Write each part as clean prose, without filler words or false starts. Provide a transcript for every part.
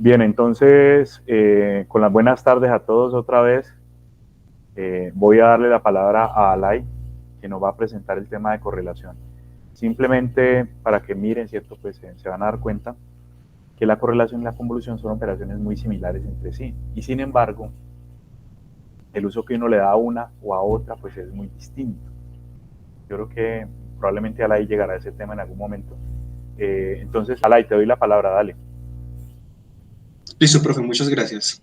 Bien, entonces, con las buenas tardes a todos otra vez, voy a darle la palabra a Alay, que nos va a presentar el tema de correlación. Simplemente para que miren, ¿cierto? Pues se van a dar cuenta que la correlación y la convolución son operaciones muy similares entre sí. Y sin embargo, el uso que uno le da a una o a otra, pues es muy distinto. Yo creo que probablemente Alay llegará a ese tema en algún momento. Entonces, Alay, te doy la palabra, dale. Listo, profe, muchas gracias.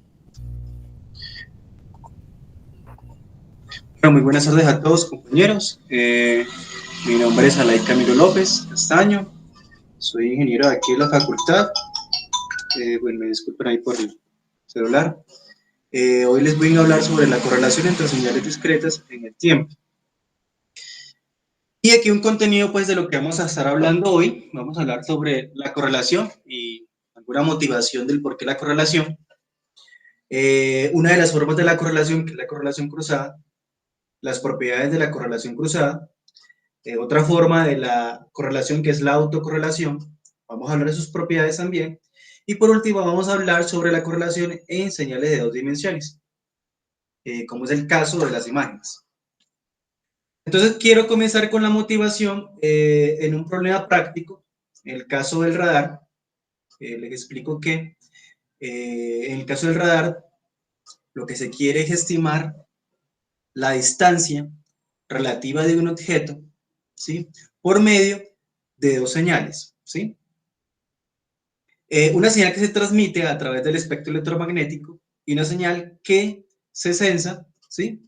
Bueno, muy buenas tardes a todos, compañeros. Mi nombre es Alay Camilo López Castaño. Soy ingeniero de aquí de la facultad. Bueno, me disculpen ahí por el celular. Hoy les voy a hablar sobre la correlación entre señales discretas en el tiempo. Y aquí un contenido pues de lo que vamos a estar hablando hoy. Vamos a hablar sobre la correlación y alguna motivación del por qué la correlación. Una de las formas de la correlación, que es la correlación cruzada, las propiedades de la correlación cruzada. Otra forma de la correlación, que es la autocorrelación. Vamos a hablar de sus propiedades también. Y por último, vamos a hablar sobre la correlación en señales de dos dimensiones, como es el caso de las imágenes. Entonces, quiero comenzar con la motivación en un problema práctico. En el caso del radar, les explico que en el caso del radar, lo que se quiere es estimar la distancia relativa de un objeto, ¿sí?, por medio de dos señales, ¿sí? Una señal que se transmite a través del espectro electromagnético y una señal que se sensa, ¿sí?,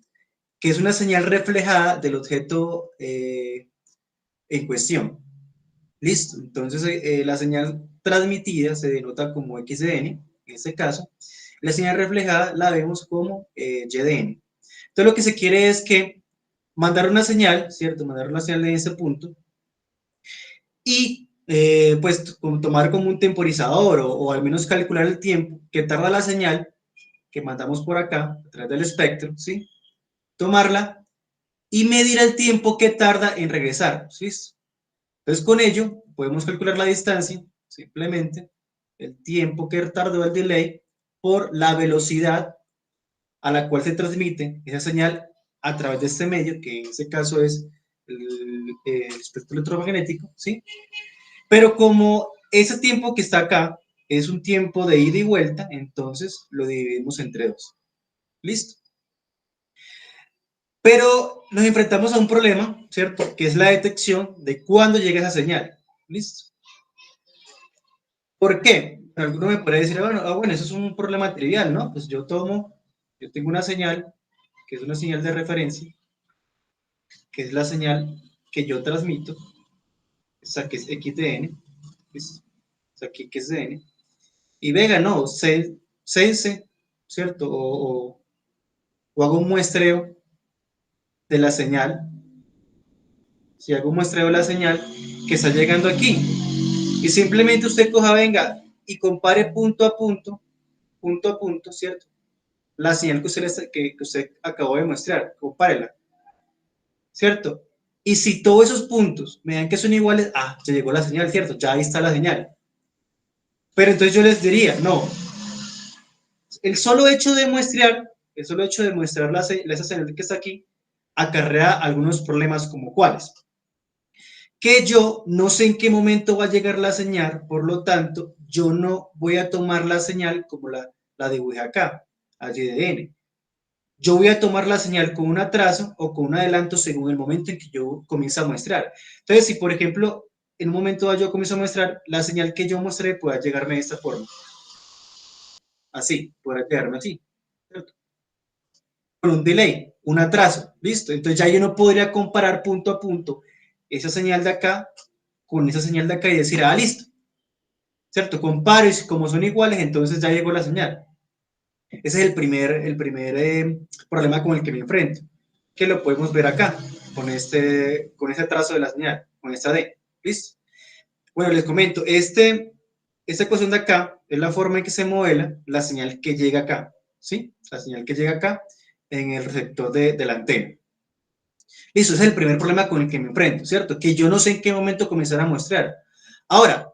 que es una señal reflejada del objeto en cuestión. Listo, entonces la señal transmitida se denota como XDN, en este caso. La señal reflejada la vemos como YDN. Entonces lo que se quiere es que mandar una señal, ¿cierto? Mandar una señal en ese punto y pues tomar como un temporizador o al menos calcular el tiempo que tarda la señal que mandamos por acá, a través del espectro, ¿sí? Tomarla y medir el tiempo que tarda en regresar, ¿sí? Entonces con ello podemos calcular la distancia, simplemente el tiempo que tardó el delay por la velocidad a la cual se transmite esa señal a través de este medio, que en este caso es el espectro electromagnético, ¿sí? Pero como ese tiempo que está acá es un tiempo de ida y vuelta, entonces lo dividimos entre dos. ¿Listo? Pero nos enfrentamos a un problema, ¿cierto? Que es la detección de cuándo llega esa señal. ¿Listo? ¿Por qué? Alguno me puede decir, bueno, eso es un problema trivial, ¿no? Pues yo tengo una señal, que es una señal de referencia, que es la señal que yo transmito, esa que es XDN, ¿listo? O sea, aquí que es DN, y Vega, no, sense, ¿cierto? O hago un muestreo de la señal, si hago un muestreo de la señal que está llegando aquí, y simplemente usted coja, venga, y compare punto a punto, ¿cierto? La señal que usted acabó de mostrar, compárela, ¿cierto? Y si todos esos puntos me dan que son iguales, ya llegó la señal, ¿cierto? Ya ahí está la señal. Pero entonces yo les diría, no, el solo hecho de muestrear, esa señal que está aquí, acarrea algunos problemas como cuáles. Que yo no sé en qué momento va a llegar la señal, por lo tanto, yo no voy a tomar la señal como la dibujé acá, a YDN. Yo voy a tomar la señal con un atraso o con un adelanto según el momento en que yo comienzo a muestrar. Entonces, si por ejemplo, en un momento yo comienzo a muestrar, la señal que yo mostré pueda llegarme de esta forma. Así, pueda quedarme así, ¿cierto? Con un delay, un atraso, listo. Entonces ya yo no podría comparar punto a punto esa señal de acá con esa señal de acá y decir, listo, ¿cierto? Comparo y como son iguales, entonces ya llegó la señal. Ese es el primer problema con el que me enfrento, que lo podemos ver acá, con ese trazo de la señal, con esta D, ¿listo? Bueno, les comento, esta ecuación de acá es la forma en que se modela la señal que llega acá, ¿sí? La señal que llega acá en el receptor de la antena. Listo, ese es el primer problema con el que me enfrento, ¿cierto? Que yo no sé en qué momento comenzar a mostrar. Ahora,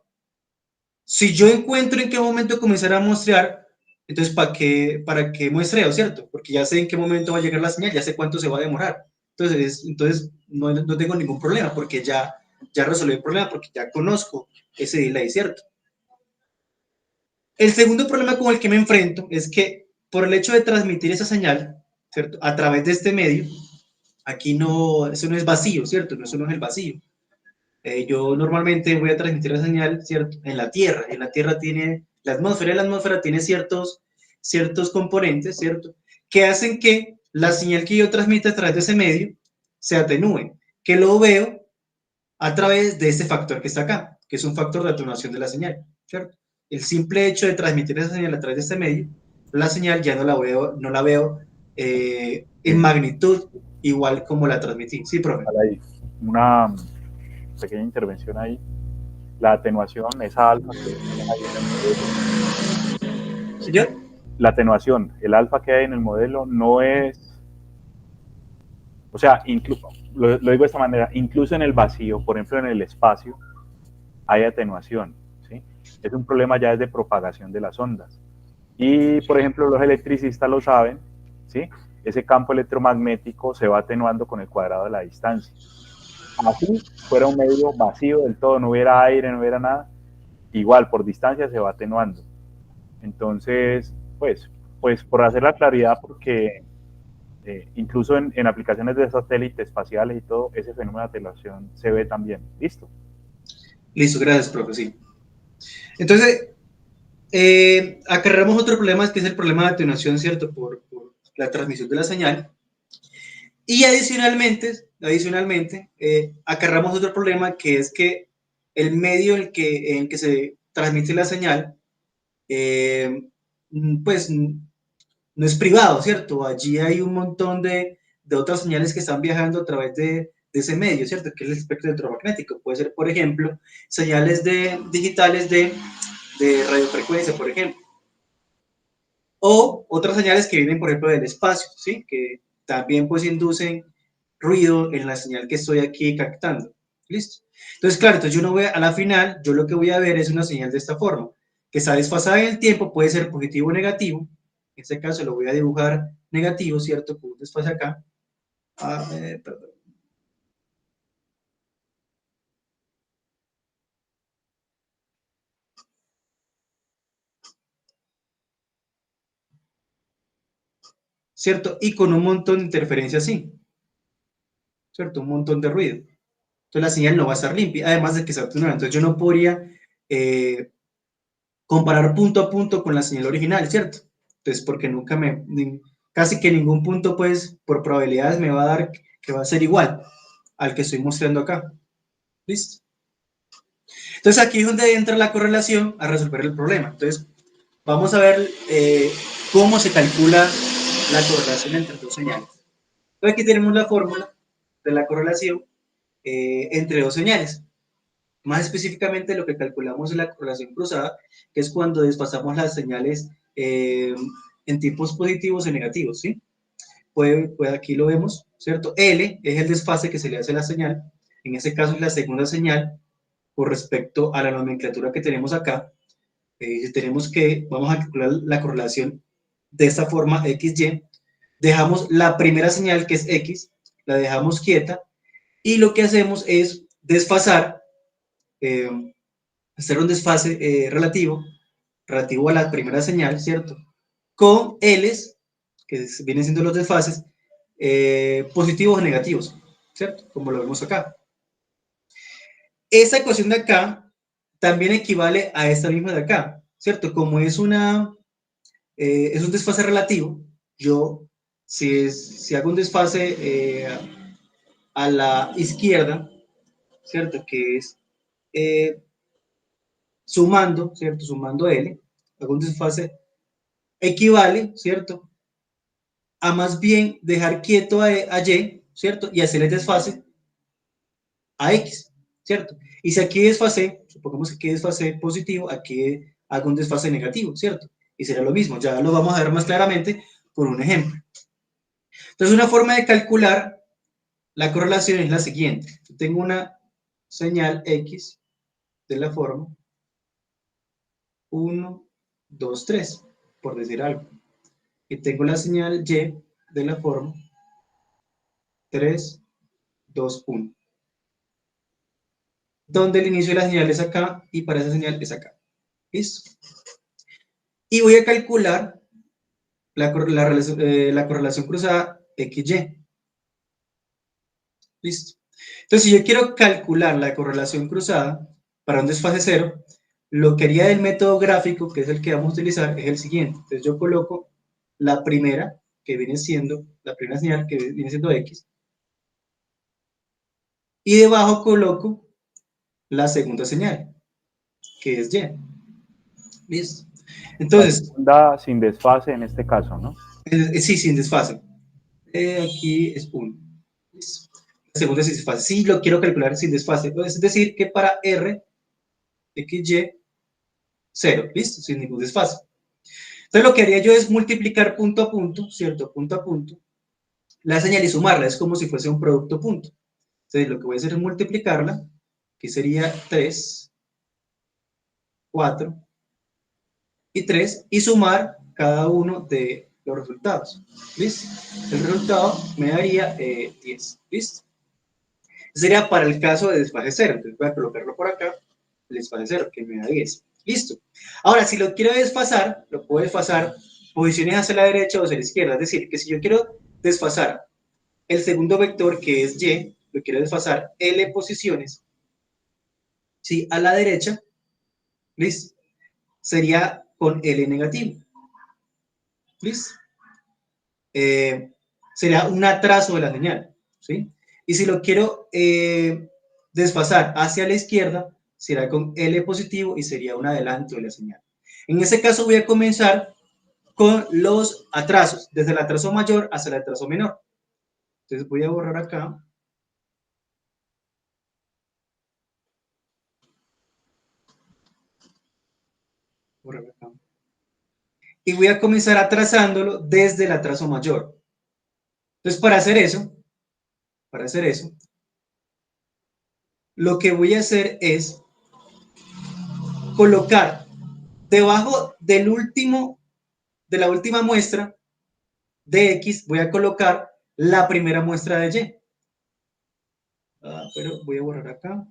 Si yo encuentro en qué momento comenzar a muestrear, entonces ¿para qué muestreo, cierto? Porque ya sé en qué momento va a llegar la señal, ya sé cuánto se va a demorar. Entonces no tengo ningún problema porque ya resolví el problema, porque ya conozco ese delay, ¿cierto? El segundo problema con el que me enfrento es que por el hecho de transmitir esa señal, ¿cierto? A través de este medio, aquí no, eso no es vacío, ¿cierto? No, eso no es el vacío. Yo normalmente voy a transmitir la señal, ¿cierto? En la Tierra tiene, la atmósfera tiene ciertos componentes, ¿cierto? Que hacen que la señal que yo transmita a través de ese medio se atenúe, que lo veo a través de este factor que está acá, que es un factor de atenuación de la señal, ¿cierto? El simple hecho de transmitir esa señal a través de este medio, la señal ya no la veo en Bien, magnitud igual como la transmití. Sí, profe. ahí, una pequeña intervención ahí. La atenuación, esa alfa que hay en el modelo, ¿Señor? la atenuación, el alfa que hay en el modelo no es, o sea, incluso, lo digo de esta manera, incluso en el vacío, por ejemplo en el espacio, hay atenuación, ¿sí? Es un problema ya de propagación de las ondas. Y, por ejemplo, los electricistas lo saben, ¿sí? Ese campo electromagnético se va atenuando con el cuadrado de la distancia. Así fuera un medio vacío del todo, no hubiera aire, no hubiera nada, igual por distancia se va atenuando. Entonces, pues por hacer la claridad, porque incluso en aplicaciones de satélites espaciales y todo, ese fenómeno de atenuación se ve también. ¿Listo? Listo, gracias, profe, sí. Entonces, acarreamos otro problema, que es el problema de atenuación, ¿cierto? Por la transmisión de la señal. Y adicionalmente acarreamos otro problema, que es que el medio en que se transmite la señal, eh, pues no es privado, ¿cierto? Allí hay un montón de otras señales que están viajando a través de ese medio, ¿cierto? Que es el espectro electromagnético. Puede ser, por ejemplo, señales digitales de radiofrecuencia, por ejemplo. O otras señales que vienen, por ejemplo, del espacio, ¿sí? Que también pues inducen ruido en la señal que estoy aquí captando. ¿Listo? Entonces, claro, entonces yo no voy a la final, yo lo que voy a ver es una señal de esta forma, que está desfasada en el tiempo, puede ser positivo o negativo. En este caso lo voy a dibujar negativo, ¿cierto? Con un desfase acá. Perdón. ¿Cierto? Y con un montón de interferencia así, ¿cierto? Un montón de ruido. Entonces la señal no va a estar limpia, además de que está atenuada. Entonces yo no podría comparar punto a punto con la señal original, ¿cierto? Entonces, porque casi que ningún punto, pues, por probabilidades me va a dar que va a ser igual al que estoy mostrando acá. ¿Listo? Entonces, aquí es donde entra la correlación a resolver el problema. Entonces, vamos a ver cómo se calcula la correlación entre dos señales. Entonces, aquí tenemos la fórmula de la correlación entre dos señales. Más específicamente, lo que calculamos es la correlación cruzada, que es cuando desfasamos las señales en tipos positivos o negativos, ¿sí? Aquí lo vemos, ¿cierto? L es el desfase que se le hace a la señal, en este caso es la segunda señal con respecto a la nomenclatura que tenemos acá. Vamos a calcular la correlación de esta forma, XY, dejamos la primera señal, que es X, la dejamos quieta, y lo que hacemos es desfasar, eh, hacer un desfase relativo a la primera señal, ¿cierto? Con L's, que vienen siendo los desfases, positivos o negativos, ¿cierto? Como lo vemos acá. Esta ecuación de acá también equivale a esta misma de acá, ¿cierto? Como es un desfase relativo, yo, si hago un desfase a la izquierda, ¿cierto? Que es eh, sumando, ¿cierto? Sumando L, hago un desfase equivale, ¿cierto? A más bien dejar quieto a Y, ¿cierto? Y hacer el desfase a X, ¿cierto? Y si aquí desfase, supongamos que aquí desfase positivo, aquí hago un desfase negativo, ¿cierto? Y será lo mismo, ya lo vamos a ver más claramente por un ejemplo. Entonces, una forma de calcular la correlación es la siguiente. Yo tengo una señal X de la forma, 1, 2, 3, por decir algo. Y tengo la señal Y de la forma 3, 2, 1. Donde el inicio de la señal es acá y para esa señal es acá. ¿Listo? Y voy a calcular la correlación cruzada XY. ¿Listo? Entonces, si yo quiero calcular la correlación cruzada para un desfase cero, lo que haría del método gráfico, que es el que vamos a utilizar, es el siguiente. Entonces, yo coloco la primera, que viene siendo, la primera señal, que viene siendo X, y debajo coloco la segunda señal, que es Y. ¿Listo? La Entonces, segunda sin desfase en este caso, ¿no? sí, sin desfase. Aquí es 1. ¿Listo? La segunda es sin desfase. Sí, lo quiero calcular sin desfase. Es decir, que para R, XY, 0. ¿Listo? Sin ningún desfase. Entonces, lo que haría yo es multiplicar punto a punto, ¿cierto? Punto a punto, la señal y sumarla. Es como si fuese un producto punto. Entonces, lo que voy a hacer es multiplicarla, que sería 3, 4 y 3, y sumar cada uno de los resultados. ¿Listo? El resultado me daría 10. ¿Listo? Sería para el caso de desfase cero. Entonces voy a colocarlo por acá, el desfase cero, que me da 10. Listo. Ahora, si lo quiero desfasar, lo puedo desfasar posiciones hacia la derecha o hacia la izquierda. Es decir, que si yo quiero desfasar el segundo vector, que es Y, lo quiero desfasar L posiciones, ¿sí? A la derecha, ¿listo? Sería con L negativo. ¿Listo? Sería un atraso de la señal, ¿sí? Y si lo quiero desfasar hacia la izquierda, será con L positivo y sería un adelanto de la señal. En ese caso voy a comenzar con los atrasos, desde el atraso mayor hasta el atraso menor. Entonces voy a borrar acá. Borrar acá. Y voy a comenzar atrasándolo desde el atraso mayor. Entonces, para hacer eso, lo que voy a hacer es colocar debajo del de la última muestra de X, voy a colocar la primera muestra de Y. Pero voy a borrar acá.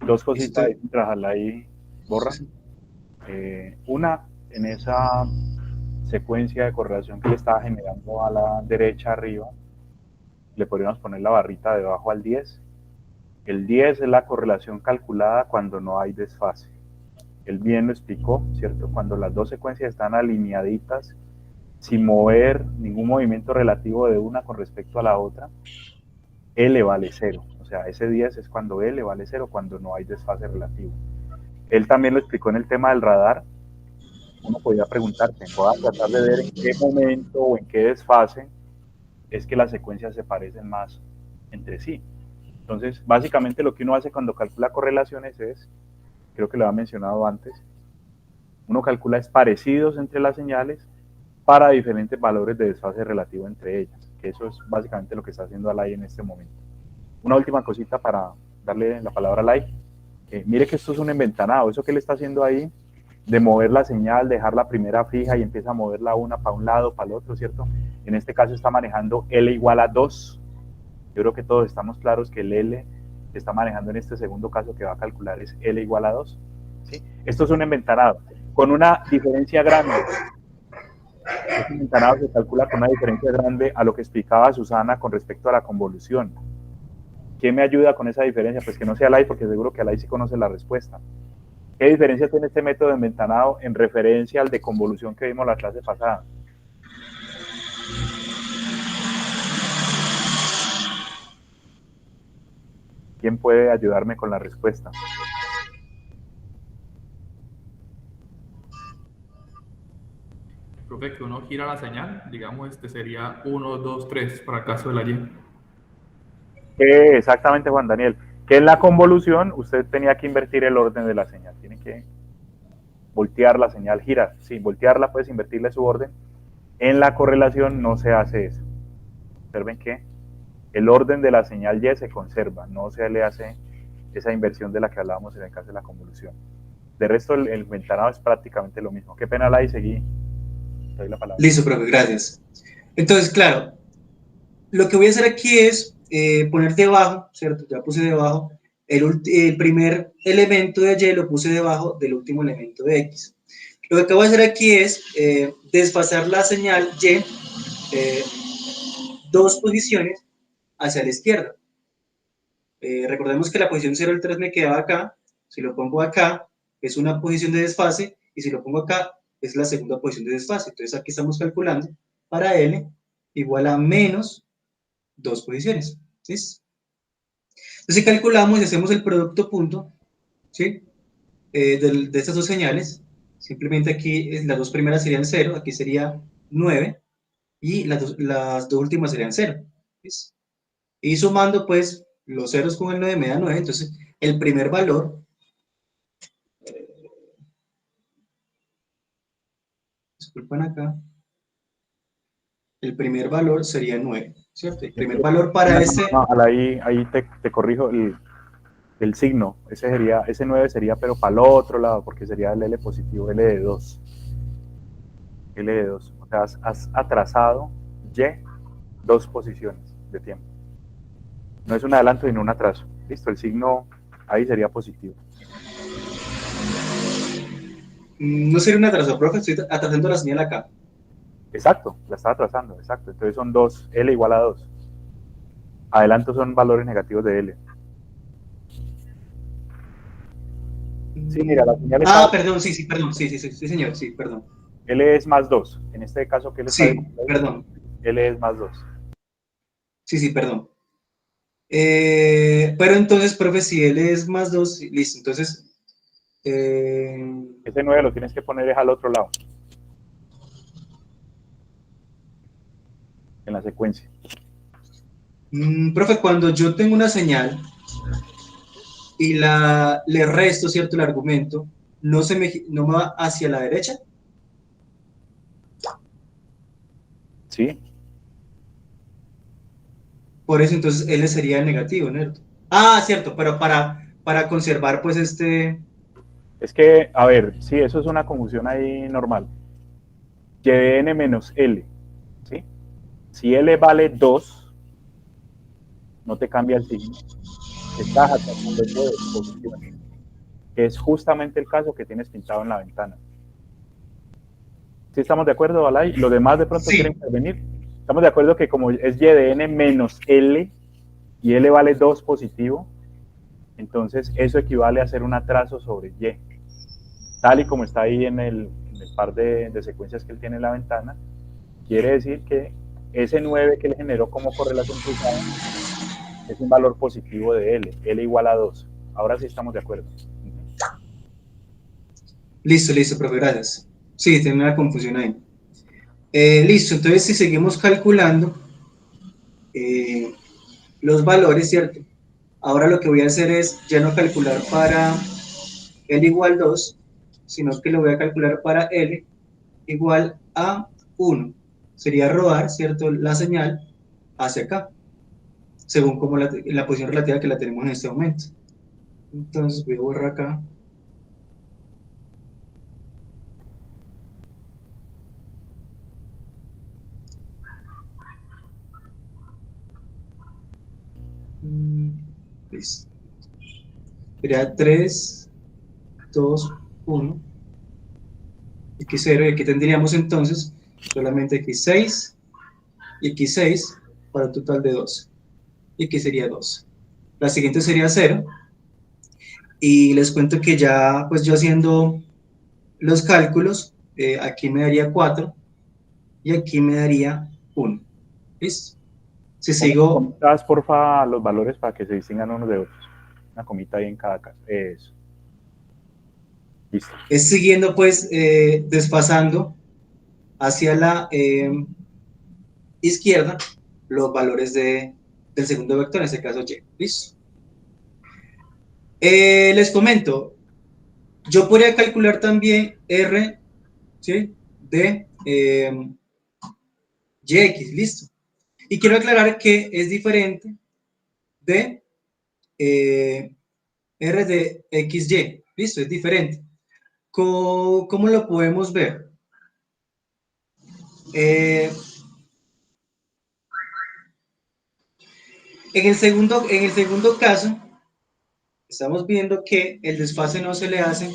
Dos cositas Listo. ahí mientras ahí borra. Una, en esa secuencia de correlación que le estaba generando a la derecha arriba, le podríamos poner la barrita debajo al 10. El 10 es la correlación calculada cuando no hay desfase. Él bien lo explicó, ¿cierto? Cuando las dos secuencias están alineaditas, sin mover ningún movimiento relativo de una con respecto a la otra, L vale 0. O sea, ese 10 es cuando L vale 0, cuando no hay desfase relativo. Él también lo explicó en el tema del radar. Uno podría preguntarse, voy a tratar de ver en qué momento o en qué desfase es que las secuencias se parecen más entre sí. Entonces, básicamente lo que uno hace cuando calcula correlaciones es, creo que lo había mencionado antes, uno calcula es parecidos entre las señales para diferentes valores de desfase relativo entre ellas, que eso es básicamente lo que está haciendo Alay en este momento. Una última cosita para darle la palabra a Alay. Mire que esto es un enventanado, eso que él está haciendo ahí, de mover la señal, dejar la primera fija y empieza a moverla una para un lado, para el otro, ¿cierto? En este caso está manejando L igual a 2. Yo creo que todos estamos claros que el L que está manejando en este segundo caso que va a calcular es L igual a 2. ¿Sí? Esto es un enventanado con una diferencia grande. Este enventanado se calcula con una diferencia grande a lo que explicaba Susana con respecto a la convolución. ¿Qué me ayuda con esa diferencia? Pues que no sea Alay, porque seguro que Alay sí conoce la respuesta. ¿Qué diferencia tiene este método de enventanado en referencia al de convolución que vimos la clase pasada? ¿Quién puede ayudarme con la respuesta? Profe, que uno gira la señal, digamos, sería 1, 2, 3 para el caso de la Y. Exactamente, Juan Daniel. Que en la convolución usted tenía que invertir el orden de la señal. Tiene que voltear la señal, girar. Sí, voltearla, puedes invertirle su orden. En la correlación no se hace eso. Observen que el orden de la señal Y se conserva, no se le hace esa inversión de la que hablábamos en el caso de la convolución. De resto, el ventanado es prácticamente lo mismo. Qué pena, Lai, seguí. Te doy la palabra. Listo, profe, gracias. Entonces, claro, lo que voy a hacer aquí es poner debajo, ¿cierto? Ya puse debajo, el primer elemento de Y lo puse debajo del último elemento de X. Lo que voy a hacer aquí es desfasar la señal Y 2 posiciones hacia la izquierda. Recordemos que la posición 0 del 3 me quedaba acá, si lo pongo acá es una posición de desfase, y si lo pongo acá es la segunda posición de desfase. Entonces aquí estamos calculando para L igual a menos 2 posiciones. ¿Sí? Entonces si calculamos y hacemos el producto punto, ¿sí? De estas dos señales, simplemente aquí las dos primeras serían 0, aquí sería 9, y las dos últimas serían 0. ¿Sí? Y sumando pues los ceros con el 9 me da 9, entonces el primer valor, disculpen acá, el primer valor sería 9, ¿cierto? El primer valor para ese... No, ahí te corrijo el signo, ese 9 sería pero para el otro lado, porque sería el L positivo, L de 2. L de 2, o sea, has atrasado Y 2 posiciones de tiempo. No es un adelanto sino un atraso. Listo, el signo ahí sería positivo. No sería un atraso, profe, estoy atrasando la señal acá. Exacto, la está atrasando, exacto. Entonces son 2, L igual a 2. Adelantos son valores negativos de L. Sí, mira, la señal está... Perdón, sí, perdón, sí, señor, sí, perdón. L es más 2. En este caso, ¿qué le está Sí, diciendo? perdón. L es más 2. Sí, perdón. Pero entonces, profe, si L es más 2, listo, entonces... Ese 9 lo tienes que poner al otro lado. En la secuencia. Profe, cuando yo tengo una señal y le resto, ¿cierto?, el argumento, ¿no me va hacia la derecha? ¿Sí? Por eso entonces L sería negativo, ¿no? Cierto, pero para conservar pues Es que, a ver, sí, eso es una confusión ahí normal. Y de n menos L, ¿sí? Si L vale 2, no te cambia el signo. Estás atrasando 2 posiciones. Que es justamente el caso que tienes pintado en la ventana. ¿Sí estamos de acuerdo, Alay? ¿Los demás de pronto quieren Sí. intervenir? Estamos de acuerdo que como es Y de n menos L, y L vale 2 positivo, entonces eso equivale a hacer un atraso sobre Y. Tal y como está ahí en el par de secuencias que él tiene en la ventana, quiere decir que ese 9 que le generó como correlación cruzada es un valor positivo de L igual a 2. Ahora sí estamos de acuerdo. Listo, profe, gracias. Sí, tiene una confusión ahí. Listo, entonces si seguimos calculando los valores, ¿cierto? Ahora lo que voy a hacer es ya no calcular para L igual 2, sino que lo voy a calcular para L igual a 1. Sería rodar, ¿cierto?, la señal hacia acá, según como la posición relativa que la tenemos en este momento. Entonces voy a borrar acá. Listo. Sería 3, 2, 1, X0, y aquí tendríamos entonces solamente X6 y X6 para un total de 12. Y aquí sería 12. La siguiente sería 0. Y les cuento que ya, pues yo haciendo los cálculos, aquí me daría 4 y aquí me daría 1. ¿Listo? Si sigo... Comitas, porfa, los valores para que se distingan unos de otros. Una comita ahí en cada caso. Eso. Listo. Es siguiendo, pues, desfasando hacia la izquierda los valores del segundo vector, en este caso Y. ¿Listo? Les comento, yo podría calcular también R, ¿sí?, de YX, listo. Y quiero aclarar que es diferente de R de XY. Listo, es diferente. ¿Cómo lo podemos ver? En el segundo caso, estamos viendo que el desfase no se le hace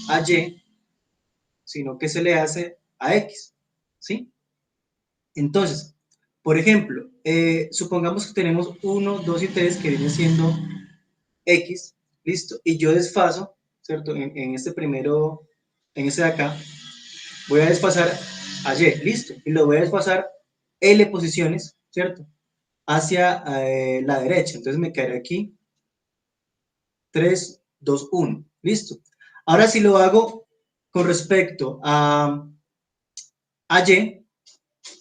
a Y, sino que se le hace a X, ¿sí? Entonces, por ejemplo, supongamos que tenemos 1, 2 y 3 que vienen siendo X, listo, y yo desfaso, ¿cierto? En este primero, en este de acá, voy a desfasar a Y, listo, y lo voy a desfasar L posiciones, ¿cierto? Hacia la derecha, entonces me quedará aquí 3, 2, 1, listo. Ahora si lo hago con respecto a Y,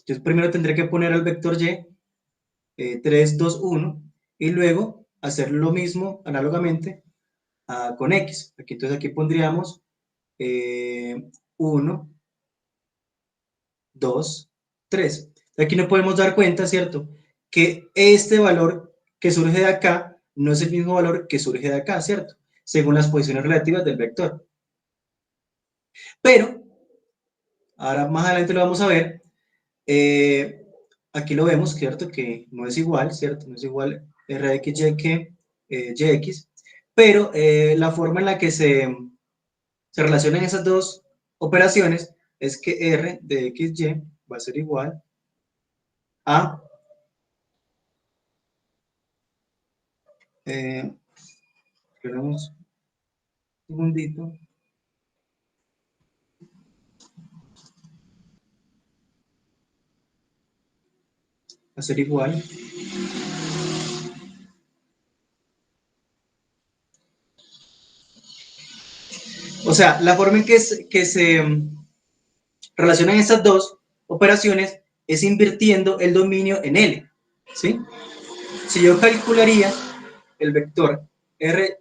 yo primero tendré que poner el vector Y, 3, 2, 1, y luego hacer lo mismo análogamente con X. Entonces aquí pondríamos 1, 2, 3. Aquí nos podemos dar cuenta, ¿cierto? Que este valor que surge de acá no es el mismo valor que surge de acá, ¿cierto? Según las posiciones relativas del vector. Pero, ahora más adelante lo vamos a ver, aquí lo vemos, ¿cierto? Que no es igual, ¿cierto? No es igual R de XY que YX, pero la forma en la que se relacionan esas dos operaciones es que R de XY va a ser igual a esperamos un segundito. Va a ser igual o sea, la forma en que se relacionan estas dos operaciones es invirtiendo el dominio en L, ¿sí? Si yo calcularía el vector R,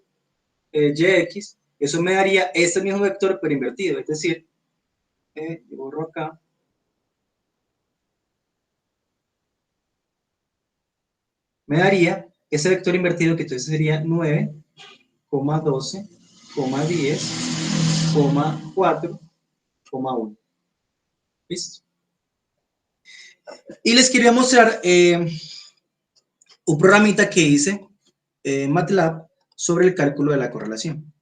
YX, eso me daría este mismo vector pero invertido, es decir, yo borro acá, me daría ese vector invertido que entonces sería 9, 12, 10, 4, 1. ¿Listo? Y les quería mostrar un programita que hice en MATLAB sobre el cálculo de la correlación.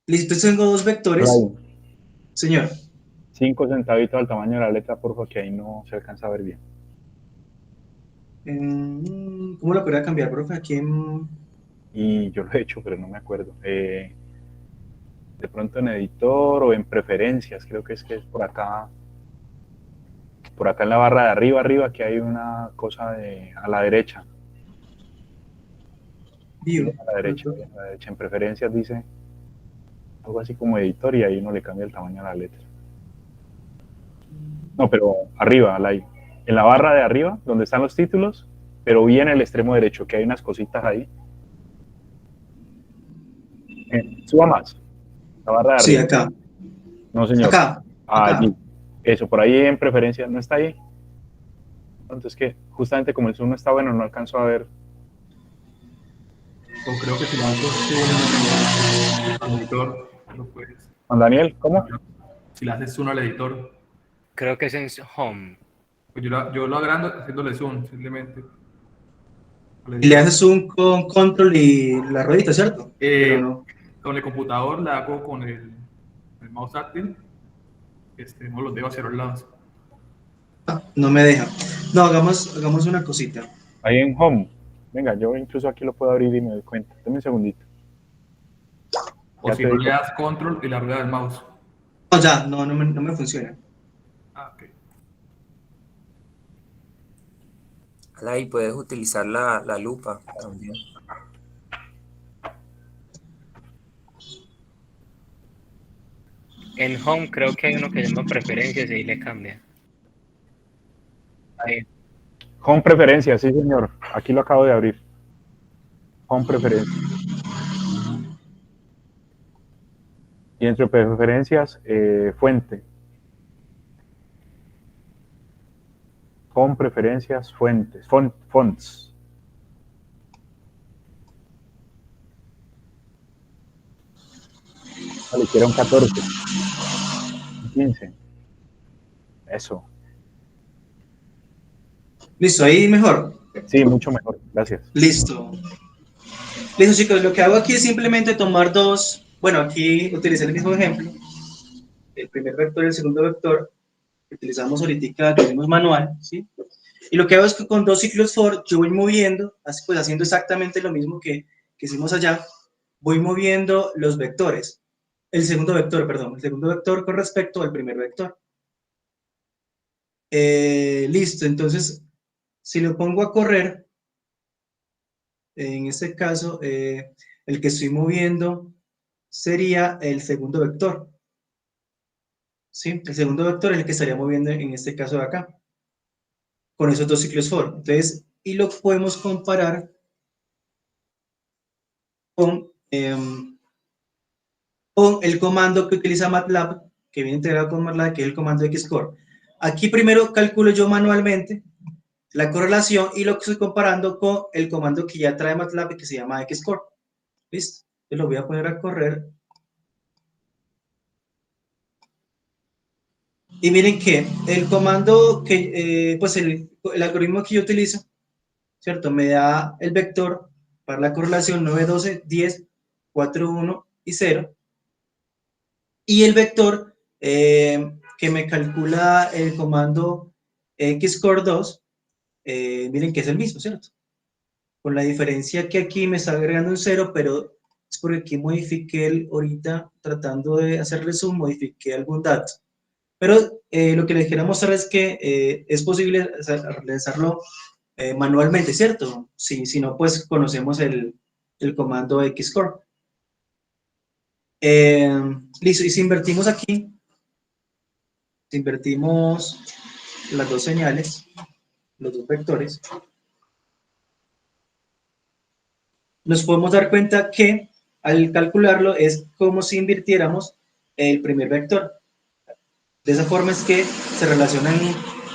Listo, tengo dos vectores. Right. Señor. 5 centavitos al tamaño de la letra, por favor, que ahí no se alcanza a ver bien. ¿Cómo lo podría cambiar, profe? Aquí en... Y yo lo he hecho, pero no me acuerdo. De pronto en editor o en preferencias, creo que es por acá en la barra de arriba, que hay una cosa a la derecha. View. A la derecha, en preferencias dice algo así como editor y ahí uno le cambia el tamaño a la letra. No, pero arriba, en la barra de arriba, donde están los títulos, pero bien en el extremo derecho, que hay unas cositas ahí. Suba más. La barra de arriba. Sí, acá. No, señor. Acá. Allí. Eso, por ahí en preferencias, ¿no está ahí? Entonces, que justamente como el zoom no está bueno, no alcanzo a ver. O creo que si le haces zoom al editor, lo puedes. Juan Daniel, ¿cómo? Si le haces zoom al editor. Creo que es en Home. Pues yo lo agrando haciéndole zoom, simplemente. Y le haces zoom con control y la ruedita, ¿cierto? Pero no. Con el computador le hago con el mouse táctil. No los dejo hacia los lados. No me deja. No, hagamos una cosita. Ahí en Home. Venga, yo incluso aquí lo puedo abrir y me doy cuenta. Dame un segundito. O si no le das control y la rueda del mouse. No, ya, no me funciona. Ok. Ahí puedes utilizar la lupa también. En Home creo que hay uno que se llama Preferencias y ahí le cambia. Ahí. Home Preferencias, sí, señor. Aquí lo acabo de abrir. Home Preferencias. Y entre preferencias, fuente. con preferencias fonts. Vale, quiero un 14, un 15. Eso. Listo, ahí mejor. Sí, mucho mejor. Gracias. Listo. Listo, chicos, lo que hago aquí es simplemente tomar dos, bueno, aquí utilicé el mismo ejemplo, el primer vector y el segundo vector, que utilizamos ahorita, que vimos manual, ¿sí? Y lo que hago es que con dos ciclos for, yo voy moviendo, así pues haciendo exactamente lo mismo que hicimos allá, voy moviendo los vectores, el segundo vector con respecto al primer vector. Listo, entonces, si lo pongo a correr, en este caso, el que estoy moviendo sería el segundo vector. ¿Sí? El segundo vector es el que estaría moviendo en este caso de acá, con esos dos ciclos for. Entonces, y lo podemos comparar con el comando que utiliza MATLAB, que viene integrado con MATLAB, que es el comando Xcore. Aquí primero calculo yo manualmente la correlación y lo que estoy comparando con el comando que ya trae MATLAB y que se llama Xcore. ¿Listo? Entonces lo voy a poner a correr. Y miren que el comando que, pues el algoritmo que yo utilizo, ¿cierto? Me da el vector para la correlación 9, 12, 10, 4, 1 y 0. Y el vector que me calcula el comando Xcore 2, miren que es el mismo, ¿cierto? Con la diferencia que aquí me está agregando un 0, pero es porque aquí modifiqué ahorita, tratando de hacerle zoom, modifiqué algún dato. Pero lo que les quiero mostrar es que es posible realizarlo manualmente, ¿cierto? Si no, pues conocemos el comando Xcore. Listo, y si invertimos aquí, si invertimos las dos señales, los dos vectores, nos podemos dar cuenta que al calcularlo es como si invirtiéramos el primer vector. De esa forma es que se relacionan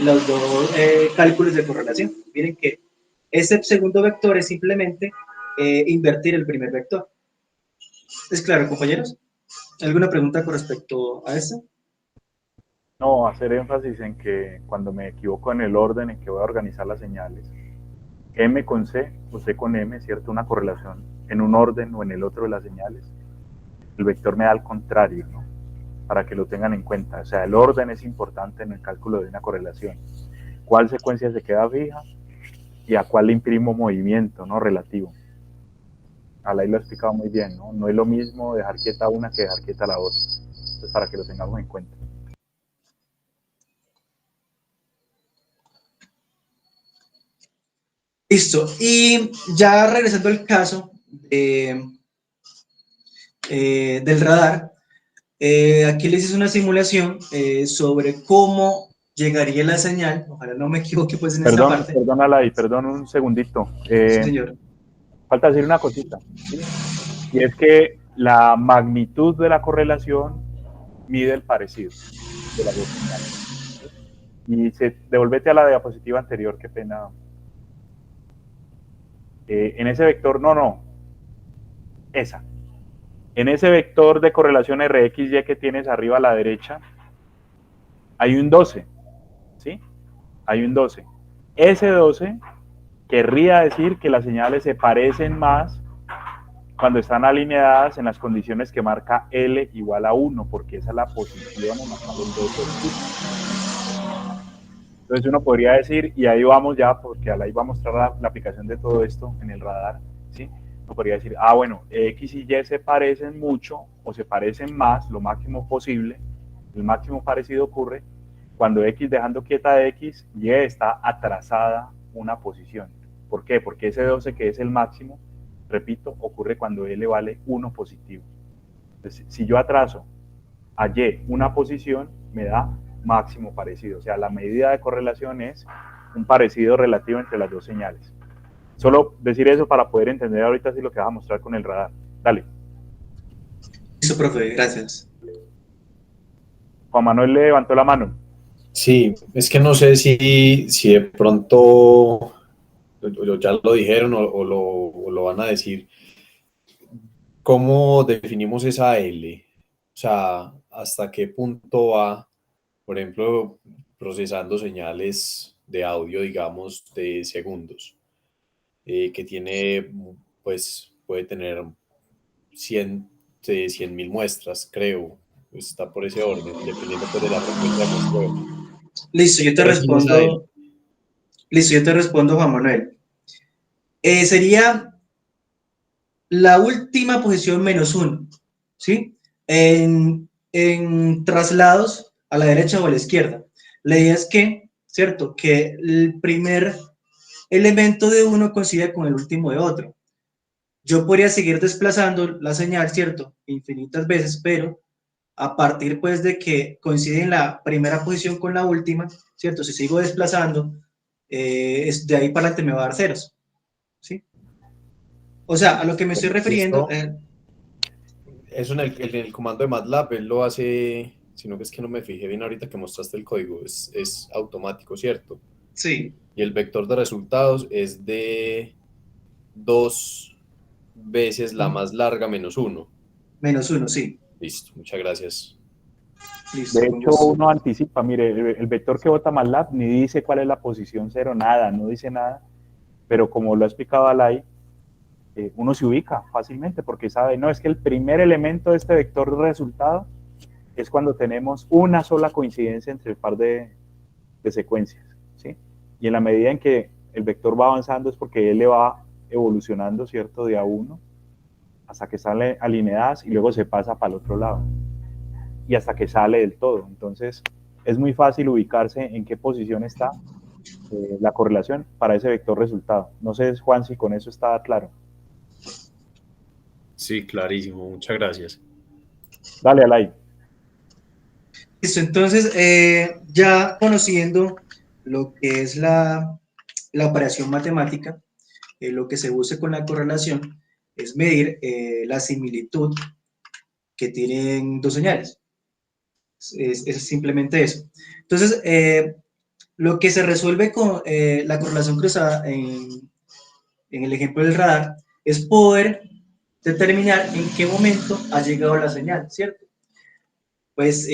los dos cálculos de correlación. Miren que ese segundo vector es simplemente invertir el primer vector. ¿Es claro, compañeros? ¿Alguna pregunta con respecto a eso? No, hacer énfasis en que cuando me equivoco en el orden en que voy a organizar las señales, M con C o C con M, ¿cierto? Una correlación en un orden o en el otro de las señales, el vector me da al contrario, ¿no? Para que lo tengan en cuenta. O sea, el orden es importante en el cálculo de una correlación. ¿Cuál secuencia se queda fija y a cuál le imprimo movimiento, ¿no? Relativo. Alain lo ha explicado muy bien, ¿no? No es lo mismo dejar quieta una que dejar quieta la otra. Entonces, para que lo tengamos en cuenta. Listo. Y ya regresando al caso del radar, aquí les hice una simulación sobre cómo llegaría la señal. Ojalá no me equivoque pues en esta parte. Perdón, Alain, perdón un segundito. Sí, señor. Falta decir una cosita, ¿sí? Y es que la magnitud de la correlación mide el parecido de las dos señales. Y devolvete a la diapositiva anterior, qué pena. En ese vector, esa. En ese vector de correlación RXY que tienes arriba a la derecha, hay un 12, ¿sí? Hay un 12. Ese 12 querría decir que las señales se parecen más cuando están alineadas en las condiciones que marca L igual a 1, porque esa es la posición en la cual el 12 existe. Entonces uno podría decir, y ahí vamos ya, porque ahí va a mostrar la aplicación de todo esto en el radar, ¿sí? Uno podría decir, bueno, X y Y se parecen mucho, o se parecen más, lo máximo posible. El máximo parecido ocurre cuando X dejando quieta a X, Y está atrasada una posición. ¿Por qué? Porque ese 12 que es el máximo, repito, ocurre cuando L vale 1 positivo. Entonces, si yo atraso a Y una posición, me da máximo parecido. O sea, la medida de correlación es un parecido relativo entre las dos señales. Solo decir eso para poder entender ahorita sí lo que vas a mostrar con el radar. Dale. Listo, profe, gracias. Juan Manuel le levantó la mano. Sí, es que no sé si de pronto ya lo dijeron o lo van a decir. ¿Cómo definimos esa L? O sea, ¿hasta qué punto va, por ejemplo, procesando señales de audio, digamos, de segundos, que tiene, pues, puede tener 100 de 100.000 muestras, creo. Está por ese orden, dependiendo pues de la frecuencia de muestreo. Listo, yo te ¿Qué define esa L? respondo. Listo, yo te respondo, Juan Manuel. Sería la última posición menos uno, ¿sí? En traslados a la derecha o a la izquierda. La idea es que, ¿cierto? Que el primer elemento de uno coincide con el último de otro. Yo podría seguir desplazando la señal, ¿cierto? Infinitas veces, pero a partir pues de que coincide en la primera posición con la última, ¿cierto? Si sigo desplazando, de ahí para adelante me va a dar ceros, ¿sí? O sea, a lo que me estoy Y refiriendo, esto, eso en el comando de MATLAB, él lo hace, sino que es que no me fijé bien ahorita que mostraste el código, es automático, ¿cierto? sí, Y el vector de resultados es de 2 veces la más larga menos uno. menos uno, sí. Listo, muchas gracias. Listo, De con hecho, gusto. uno anticipa, mire, el vector que bota MATLAB ni dice cuál es la posición cero, nada, no dice nada, pero como lo ha explicado Alay, uno se ubica fácilmente porque sabe, no, es que el primer elemento de este vector de resultado es cuando tenemos una sola coincidencia entre el par de secuencias, ¿sí? Y en la medida en que el vector va avanzando es porque él le va evolucionando, ¿cierto? De a uno hasta que sale alineadas y luego se pasa para el otro lado y hasta que sale del todo. Entonces, es muy fácil ubicarse en qué posición está la correlación para ese vector resultado. No sé, Juan, si con eso está claro. Sí, clarísimo, muchas gracias. Dale, Alay. Listo, entonces, ya conociendo lo que es la operación matemática, lo que se usa con la correlación es medir la similitud que tienen dos señales. Es simplemente eso. Entonces, lo que se resuelve con la correlación cruzada en el ejemplo del radar es poder determinar en qué momento ha llegado la señal, ¿cierto? Pues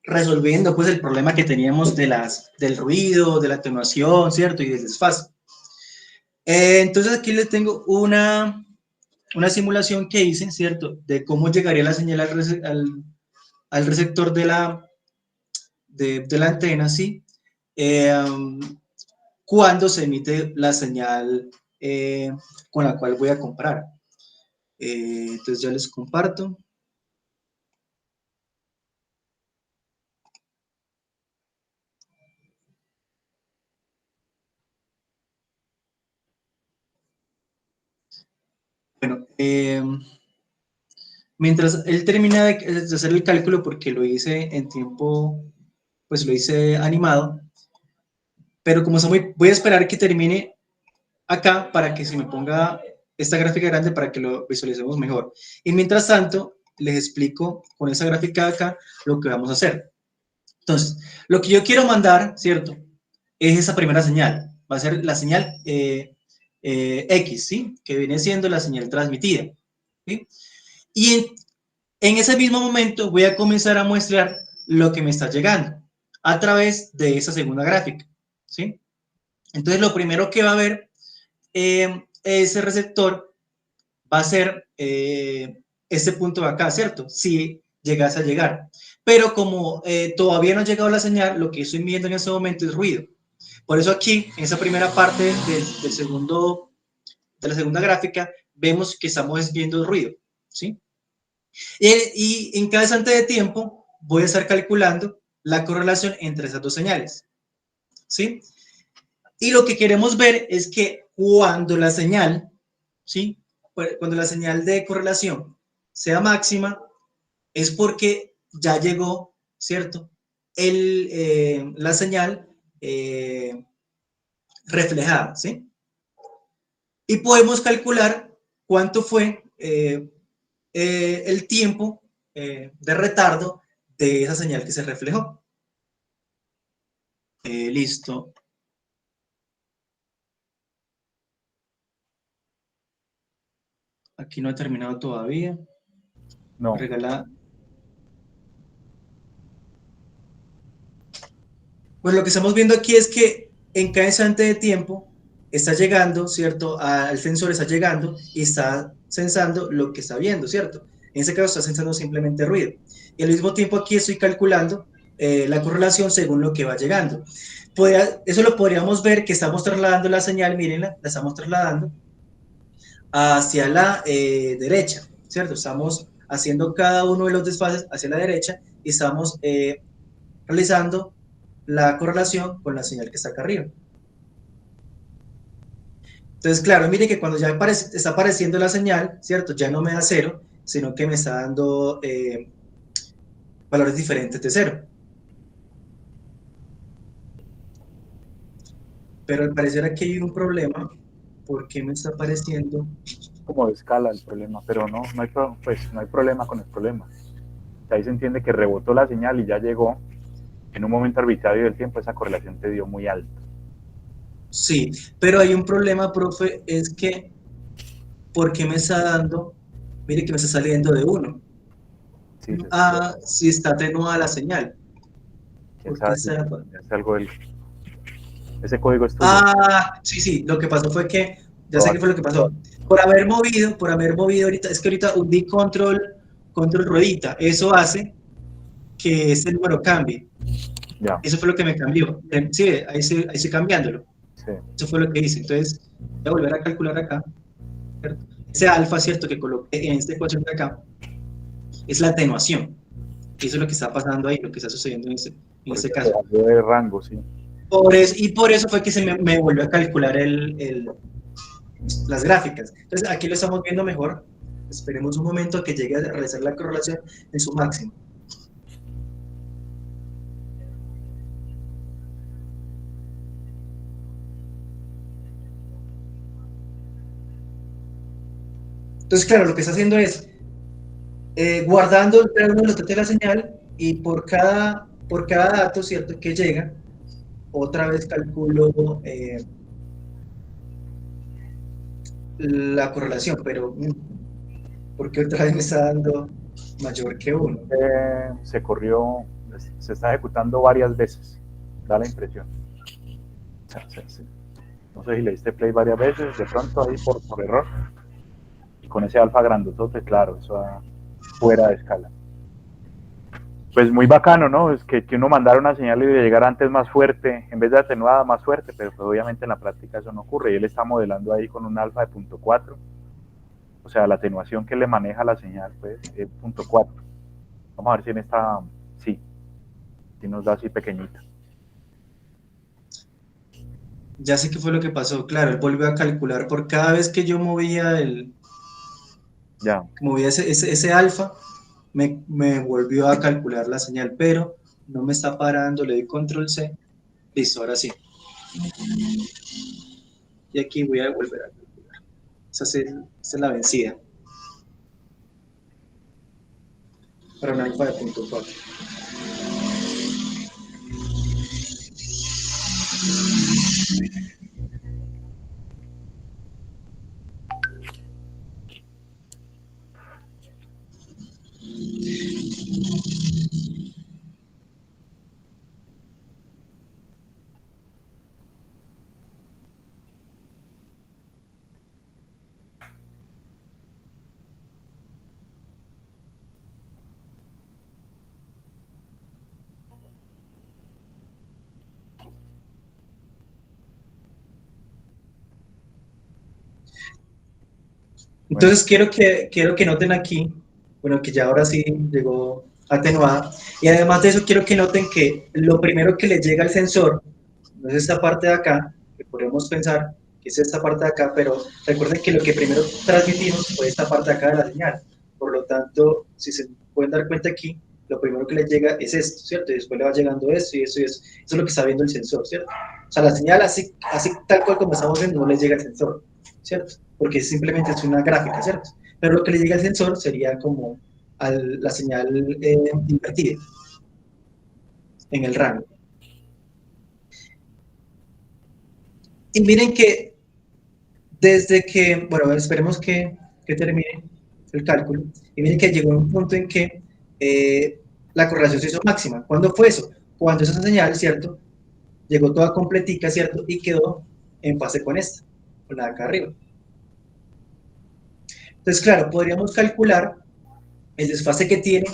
resolviendo pues el problema que teníamos del ruido, de la atenuación, ¿cierto? Y del desfase. Entonces aquí les tengo una simulación que hice, ¿cierto? De cómo llegaría la señal al receptor de la antena, ¿sí? Eh, cuando se emite la señal con la cual voy a comprar. Entonces ya les comparto. Bueno, mientras él termina de hacer el cálculo, porque lo hice en tiempo, pues lo hice animado, pero como voy a esperar que termine acá para que se me ponga esta gráfica grande para que lo visualicemos mejor. Y mientras tanto, les explico con esa gráfica de acá lo que vamos a hacer. Entonces, lo que yo quiero mandar, ¿cierto? Es esa primera señal. Va a ser la señal X, ¿sí? Que viene siendo la señal transmitida, ¿sí? Y en ese mismo momento voy a comenzar a muestrar lo que me está llegando a través de esa segunda gráfica, ¿sí? Entonces, lo primero que va a ver ese receptor va a ser este punto de acá, ¿cierto? Si llegase a llegar. Pero como todavía no ha llegado la señal, lo que estoy viendo en este momento es ruido. Por eso aquí, en esa primera parte de la segunda gráfica, vemos que estamos viendo ruido, ¿sí? Y en cada instante de tiempo voy a estar calculando la correlación entre esas dos señales, ¿sí? Y lo que queremos ver es que cuando la señal, ¿sí? Cuando la señal de correlación sea máxima, es porque ya llegó, ¿cierto? La señal reflejada, ¿sí? Y podemos calcular cuánto fue el tiempo de retardo de esa señal que se reflejó. Listo. Aquí no he terminado todavía. No, Regala. Pues lo que estamos viendo aquí es que en cada instante de tiempo está llegando, ¿cierto? Al sensor está llegando y está sensando lo que está viendo, ¿cierto? En ese caso está sensando simplemente ruido. Y al mismo tiempo aquí estoy calculando la correlación según lo que va llegando. Eso lo podríamos ver que estamos trasladando la señal, mírenla, la estamos trasladando hacia la derecha, ¿cierto? Estamos haciendo cada uno de los desfases hacia la derecha y estamos realizando la correlación con la señal que está acá arriba. Entonces, claro, mire que cuando ya está apareciendo la señal, ¿cierto? Ya no me da 0, sino que me está dando valores diferentes de 0. Pero al parecer aquí hay un problema. ¿Por qué me está apareciendo? como de escala el problema, pero no hay, pues, no hay problema con el problema. Ahí se entiende que rebotó la señal y ya llegó en un momento arbitrario del tiempo, esa correlación te dio muy alta. Sí, pero hay un problema, profe, es que ¿por qué me está dando? Mire que me está saliendo de 1. Sí, Si está atenuada la señal. ¿Quién ¿Por qué sabe? está? Es algo ese código es tuyo. Sí, lo que pasó fue que, ya sé qué fue lo que pasó. Por haber movido ahorita, es que ahorita hundí control ruedita. Eso hace que este número cambie. Ya. Eso fue lo que me cambió. Sí, ahí estoy cambiándolo. Sí. Eso fue lo que hice. Entonces, voy a volver a calcular acá. ¿Cierto? Ese alfa, ¿cierto? Que coloqué en esta ecuación de acá, es la atenuación. Eso es lo que está pasando ahí, lo que está sucediendo en este caso. De rango, sí. Por eso fue que me volvió a calcular las gráficas. Entonces, aquí lo estamos viendo mejor. Esperemos un momento a que llegue a realizar la correlación en su máximo. Entonces, claro, lo que está haciendo es guardando cada uno de los datos de la señal y por cada dato, ¿cierto?, que llega, otra vez calculo la correlación, pero ¿por qué otra vez me está dando mayor que 1? Se está ejecutando varias veces, da la impresión. No sé si le diste play varias veces, de pronto ahí por error. Y con ese alfa grandotote, claro, eso va fuera de escala. Pues muy bacano, ¿no? Es que uno mandara una señal y le llegara antes más fuerte, en vez de atenuada más fuerte, pero pues obviamente en la práctica eso no ocurre. Y él está modelando ahí con un alfa de 0.4. O sea, la atenuación que le maneja la señal, pues, es 0.4. Vamos a ver si en esta, sí nos da así pequeñita. Ya sé qué fue lo que pasó, claro, él volvió a calcular por cada vez que yo movía ese alfa, me volvió a calcular la señal, pero no me está parando, le doy control C, listo, ahora sí. Y aquí voy a volver a calcular. Esa es la vencida. Para un alfa de 0.4. Entonces quiero que noten aquí, bueno, que ya ahora sí llegó atenuada, y además de eso quiero que noten que lo primero que le llega al sensor no es esta parte de acá, que podemos pensar que es esta parte de acá, pero recuerden que lo que primero transmitimos fue esta parte de acá de la señal. Por lo tanto, si se pueden dar cuenta aquí, lo primero que le llega es esto, ¿cierto? Y después le va llegando esto y eso y eso. Eso es lo que está viendo el sensor, ¿cierto? O sea, la señal así tal cual como estamos viendo no le llega al sensor, ¿cierto? Porque simplemente es una gráfica, ¿cierto? Pero lo que le llega al sensor sería como la señal invertida. en el rango. Y miren que desde que, bueno, esperemos que termine el cálculo, y miren que llegó un punto en que la correlación se hizo máxima. ¿Cuándo fue eso? Cuando esa señal, ¿cierto? Llegó toda completica, ¿cierto? Y quedó en fase con esta, con la de acá arriba. Entonces, claro, podríamos calcular el desfase que tiene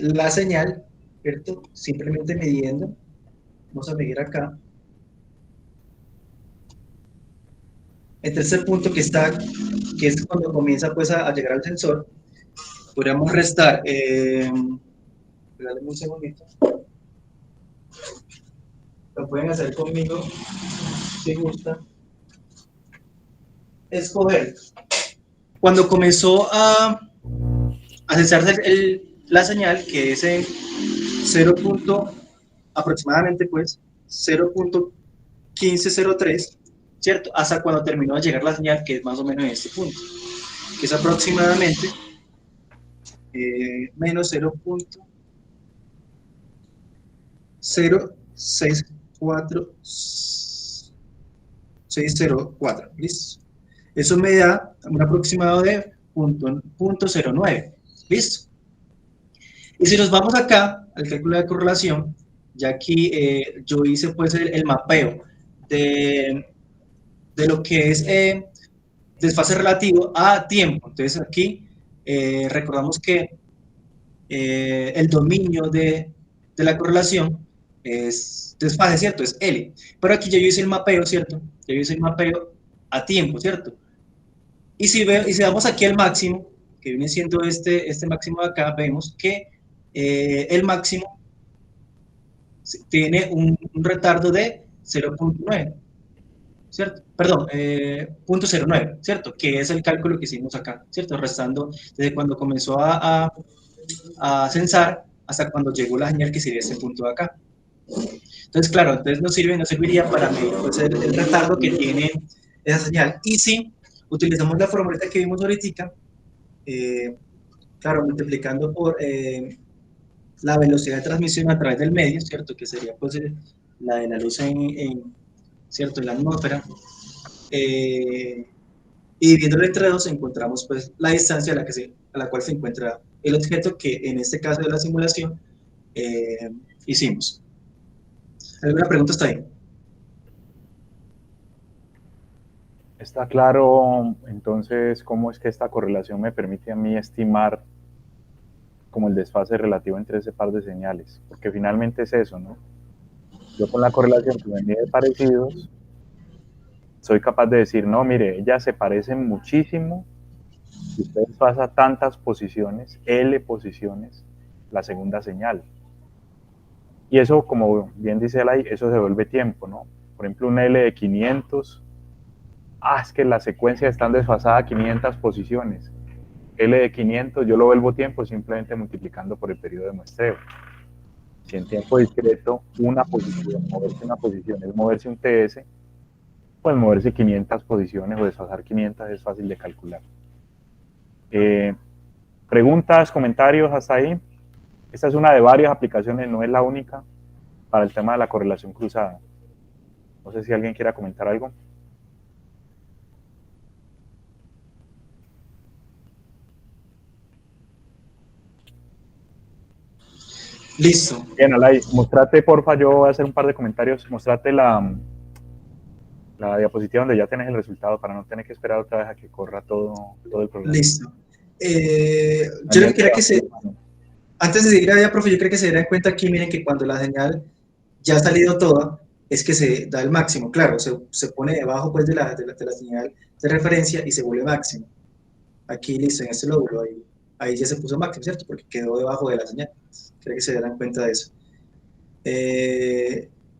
la señal, ¿cierto? Simplemente midiendo. Vamos a medir acá. Entre ese punto que está, que es cuando comienza pues a llegar al sensor, podríamos restar, dale un segundito, lo pueden hacer conmigo si gusta, escoger, cuando comenzó a censarse la señal, que es en 0. Aproximadamente pues 0.1503, ¿cierto? Hasta cuando terminó de llegar la señal, que es más o menos en este punto, que es aproximadamente menos 0.064604, ¿listo? Eso me da un aproximado de 0.09, ¿listo? Y si nos vamos acá al cálculo de correlación, ya aquí yo hice pues el mapeo de lo que es desfase relativo a tiempo. Entonces aquí recordamos que el dominio de la correlación es desfase, ¿cierto? Es L. Pero aquí ya yo hice el mapeo, ¿cierto? Ya yo hice el mapeo a tiempo, ¿cierto? Y si vamos aquí al máximo, que viene siendo este máximo de acá, vemos que el máximo tiene un retardo de 0.9, ¿cierto? Perdón, 0.09, ¿cierto? Que es el cálculo que hicimos acá, ¿cierto? Restando desde cuando comenzó a censar hasta cuando llegó la señal que sería este punto de acá. Entonces, claro, entonces nos serviría para medir pues, el retardo que tiene esa señal. Y si utilizamos la formulita que vimos ahorita, claro, multiplicando por la velocidad de transmisión a través del medio, ¿cierto? Que sería pues la de la luz ¿cierto? En la atmósfera. Y dividiéndolo entre dos encontramos pues la distancia a la cual se encuentra el objeto que en este caso de la simulación hicimos. ¿Alguna pregunta hasta ahí? Está claro, entonces, cómo es que esta correlación me permite a mí estimar como el desfase relativo entre ese par de señales, porque finalmente es eso, ¿no? Yo con la correlación que me mide parecidos, soy capaz de decir, no, mire, ellas se parecen muchísimo, y usted desfasa tantas posiciones, L posiciones, la segunda señal. Y eso, como bien dice Elay, eso se vuelve tiempo, ¿no? Por ejemplo, un L de 500, es que la secuencia está desfasada a 500 posiciones. L de 500 yo lo vuelvo tiempo simplemente multiplicando por el periodo de muestreo. Si en tiempo discreto moverse una posición es moverse un TS, pues moverse 500 posiciones o desfasar 500 es fácil de calcular. Preguntas, comentarios hasta ahí. Esta es una de varias aplicaciones, no es la única para el tema de la correlación cruzada. No sé si alguien quiera comentar algo. Listo. Bien, Alay, mostrate, porfa, yo voy a hacer un par de comentarios. Mostrate la diapositiva donde ya tenés el resultado para no tener que esperar otra vez a que corra todo el programa. Listo. Yo lo que quería que antes de seguir allá, profe, yo creo que se dieran cuenta aquí, miren que cuando la señal ya ha salido toda, es que se da el máximo, claro, se pone debajo pues de la señal de referencia y se vuelve máximo. Aquí, listo, en este lóbulo, ahí ya se puso máximo, ¿cierto? Porque quedó debajo de la señal. Creo que se dieran cuenta de eso.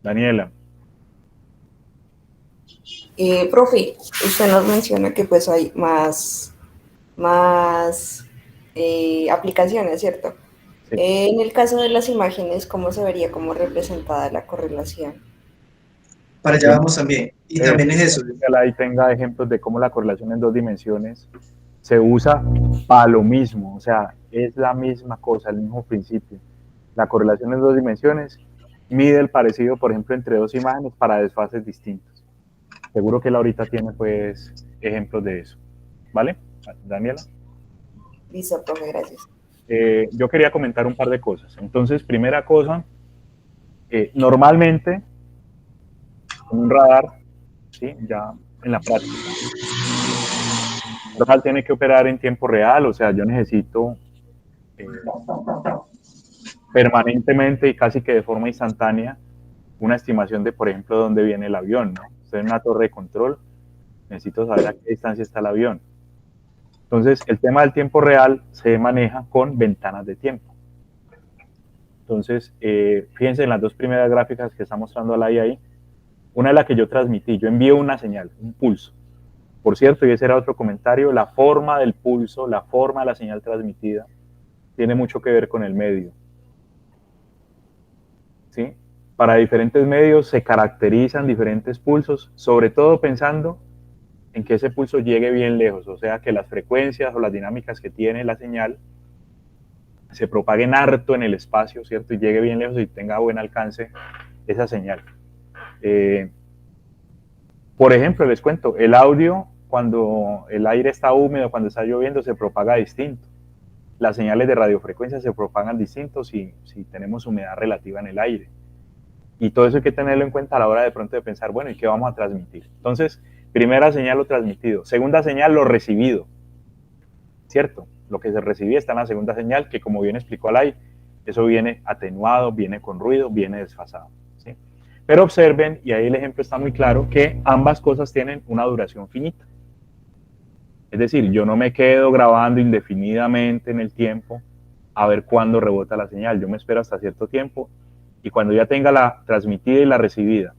Daniela. Profe, usted nos menciona que pues hay más aplicaciones, ¿cierto? Sí. En el caso de las imágenes, ¿cómo se vería como representada la correlación? Para allá vamos también. Y también es eso. Ahí tenga ejemplos de cómo la correlación en 2 dimensiones se usa para lo mismo, o sea, es la misma cosa, el mismo principio. La correlación en 2 dimensiones mide el parecido, por ejemplo, entre 2 imágenes para desfases distintos. Seguro que él ahorita tiene, pues, ejemplos de eso. ¿Vale, Daniela? Listo, profe, gracias. Yo quería comentar un par de cosas. Entonces, primera cosa, normalmente, con un radar, ¿sí? Ya en la práctica, el radar tiene que operar en tiempo real, o sea, yo necesito permanentemente y casi que de forma instantánea una estimación de, por ejemplo, dónde viene el avión, ¿no? Estoy en una torre de control, necesito saber a qué distancia está el avión. Entonces, el tema del tiempo real se maneja con ventanas de tiempo. Entonces, fíjense en las 2 primeras gráficas que está mostrando Alay ahí. Una es la que yo transmití, yo envío una señal, un pulso. Por cierto, y ese era otro comentario, la forma del pulso, la forma de la señal transmitida, tiene mucho que ver con el medio. ¿Sí? Para diferentes medios se caracterizan diferentes pulsos, sobre todo pensando en que ese pulso llegue bien lejos, o sea, que las frecuencias o las dinámicas que tiene la señal se propaguen harto en el espacio, ¿cierto? Y llegue bien lejos y tenga buen alcance esa señal. Por ejemplo, les cuento, el audio, cuando el aire está húmedo, cuando está lloviendo, se propaga distinto. Las señales de radiofrecuencia se propagan distintos si tenemos humedad relativa en el aire. Y todo eso hay que tenerlo en cuenta a la hora de pronto de pensar, bueno, ¿y qué vamos a transmitir? Entonces, primera señal, lo transmitido. Segunda señal, lo recibido. ¿Cierto? Lo que se recibía está en la segunda señal, que como bien explicó Alay, eso viene atenuado, viene con ruido, viene desfasado. ¿Sí? Pero observen, y ahí el ejemplo está muy claro, que ambas cosas tienen una duración finita. Es decir, yo no me quedo grabando indefinidamente en el tiempo a ver cuándo rebota la señal. Yo me espero hasta cierto tiempo y cuando ya tenga la transmitida y la recibida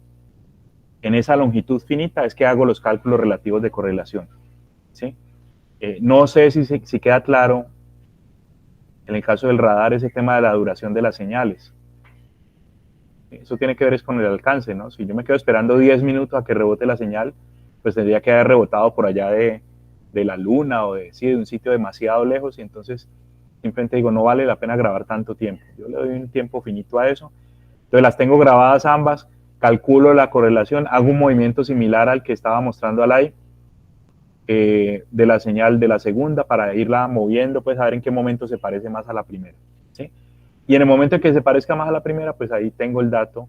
en esa longitud finita es que hago los cálculos relativos de correlación. ¿Sí? No sé si queda claro en el caso del radar ese tema de la duración de las señales. Eso tiene que ver es con el alcance, ¿no? Si yo me quedo esperando 10 minutos a que rebote la señal, pues tendría que haber rebotado por allá de la luna o de un sitio demasiado lejos y entonces simplemente digo, no vale la pena grabar tanto tiempo. Yo le doy un tiempo finito a eso. Entonces las tengo grabadas ambas, calculo la correlación, hago un movimiento similar al que estaba mostrando Alay, de la señal de la segunda para irla moviendo, pues a ver en qué momento se parece más a la primera. ¿Sí? Y en el momento en que se parezca más a la primera, pues ahí tengo el dato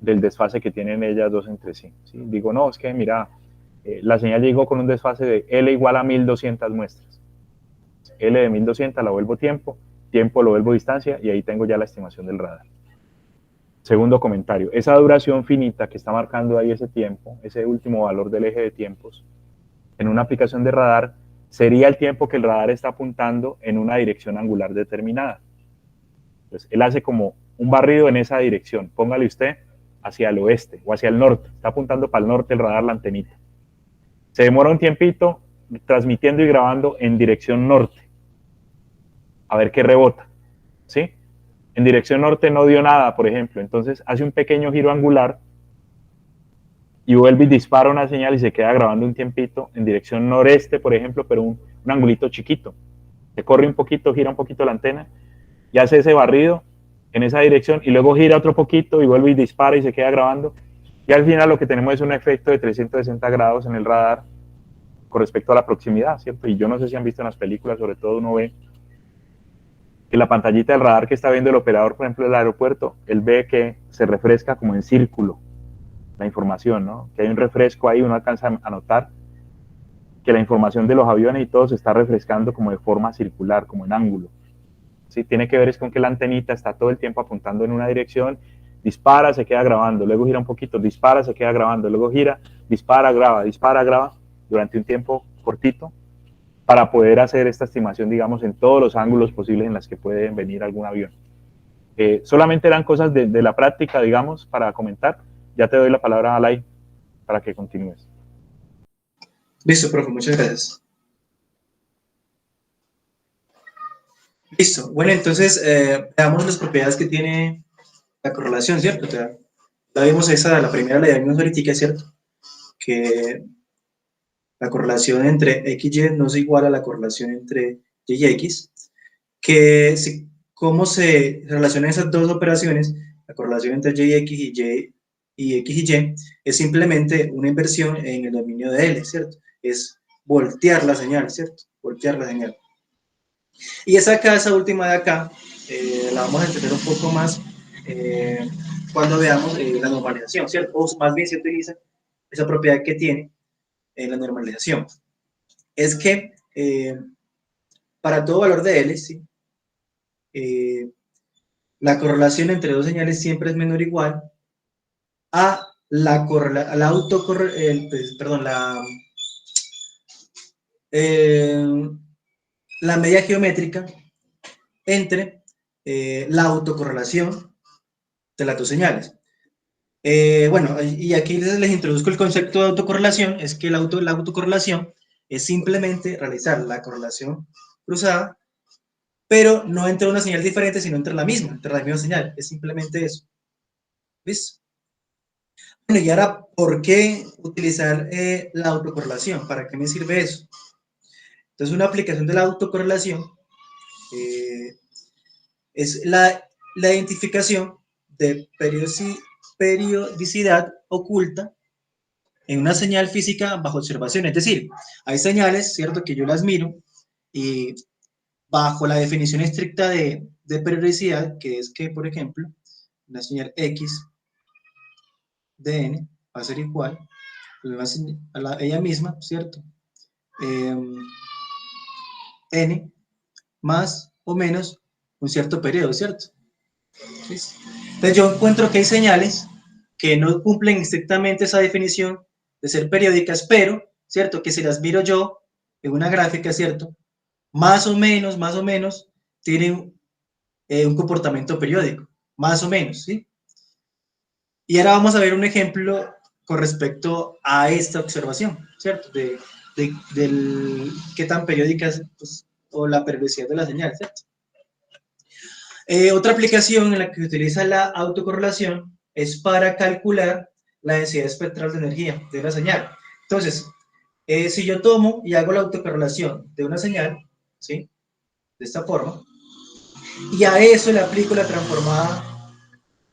del desfase que tienen ellas dos entre sí. ¿Sí? Digo, no, es que mira, la señal llegó con un desfase de L igual a 1200 muestras. L de 1200 la vuelvo tiempo, tiempo lo vuelvo distancia y ahí tengo ya la estimación del radar. Segundo comentario, esa duración finita que está marcando ahí ese tiempo, ese último valor del eje de tiempos, en una aplicación de radar, sería el tiempo que el radar está apuntando en una dirección angular determinada. Entonces, él hace como un barrido en esa dirección, póngale usted hacia el oeste o hacia el norte, está apuntando para el norte el radar, la antenita. Se demora un tiempito transmitiendo y grabando en dirección norte, a ver qué rebota, ¿sí? En dirección norte no dio nada, por ejemplo, entonces hace un pequeño giro angular y vuelve y dispara una señal y se queda grabando un tiempito en dirección noreste, por ejemplo, pero un angulito chiquito. Se corre un poquito, gira un poquito la antena y hace ese barrido en esa dirección y luego gira otro poquito y vuelve y dispara y se queda grabando. Y al final lo que tenemos es un efecto de 360 grados en el radar con respecto a la proximidad, ¿cierto? Y yo no sé si han visto en las películas, sobre todo uno ve que la pantallita del radar que está viendo el operador, por ejemplo, del aeropuerto, él ve que se refresca como en círculo la información, ¿no? Que hay un refresco ahí, uno alcanza a notar que la información de los aviones y todo se está refrescando como de forma circular, como en ángulo. ¿Sí? Tiene que ver es con que la antenita está todo el tiempo apuntando en una dirección, dispara, se queda grabando, luego gira un poquito, dispara, se queda grabando, luego gira, dispara, graba, durante un tiempo cortito, para poder hacer esta estimación, digamos, en todos los ángulos posibles en las que puede venir algún avión. Solamente eran cosas de la práctica, digamos, para comentar. Ya te doy la palabra a Alay para que continúes. Listo, profe, muchas gracias. Listo. Bueno, entonces, veamos las propiedades que tiene la correlación, ¿cierto? La vimos esa, la primera la vimos ahorita, ¿cierto? Que la correlación entre X y no es igual a la correlación entre Y y X, que se cómo se relacionan esas dos operaciones, la correlación entre y, x y x y y, es simplemente una inversión en el dominio de L, ¿cierto? Es voltear la señal, ¿cierto? Voltear la señal. Y esa última de acá, la vamos a entender un poco más cuando veamos la normalización, ¿cierto? O más bien se utiliza esa propiedad que tiene la normalización. Es que para todo valor de L, ¿sí? La correlación entre dos señales siempre es menor o igual a la medida geométrica entre la autocorrelación de las dos señales. Bueno, y aquí les introduzco el concepto de autocorrelación. Es que la autocorrelación es simplemente realizar la correlación cruzada, pero no entre una señal diferente, sino entre la misma señal. Es simplemente eso. ¿Listo? Bueno, y ahora, ¿por qué utilizar la autocorrelación? ¿Para qué me sirve eso? Entonces, una aplicación de la autocorrelación es la identificación de periodicidad oculta en una señal física bajo observación. Es decir, hay señales, ¿cierto?, que yo las miro y bajo la definición estricta de periodicidad, que es que, por ejemplo, la señal X de n va a ser igual a ella misma, ¿cierto? N más o menos un cierto periodo, ¿cierto? ¿Sí? Entonces yo encuentro que hay señales que no cumplen estrictamente esa definición de ser periódicas, pero, ¿cierto?, que si las miro yo en una gráfica, ¿cierto?, más o menos, tienen un comportamiento periódico, más o menos, ¿sí? Y ahora vamos a ver un ejemplo con respecto a esta observación, ¿cierto?, del qué tan periódica es, pues, o la periodicidad de la señal, ¿cierto? Otra aplicación en la que se utiliza la autocorrelación es para calcular la densidad espectral de energía de una señal. Entonces, si yo tomo y hago la autocorrelación de una señal, ¿sí?, de esta forma, y a eso le aplico la transformada,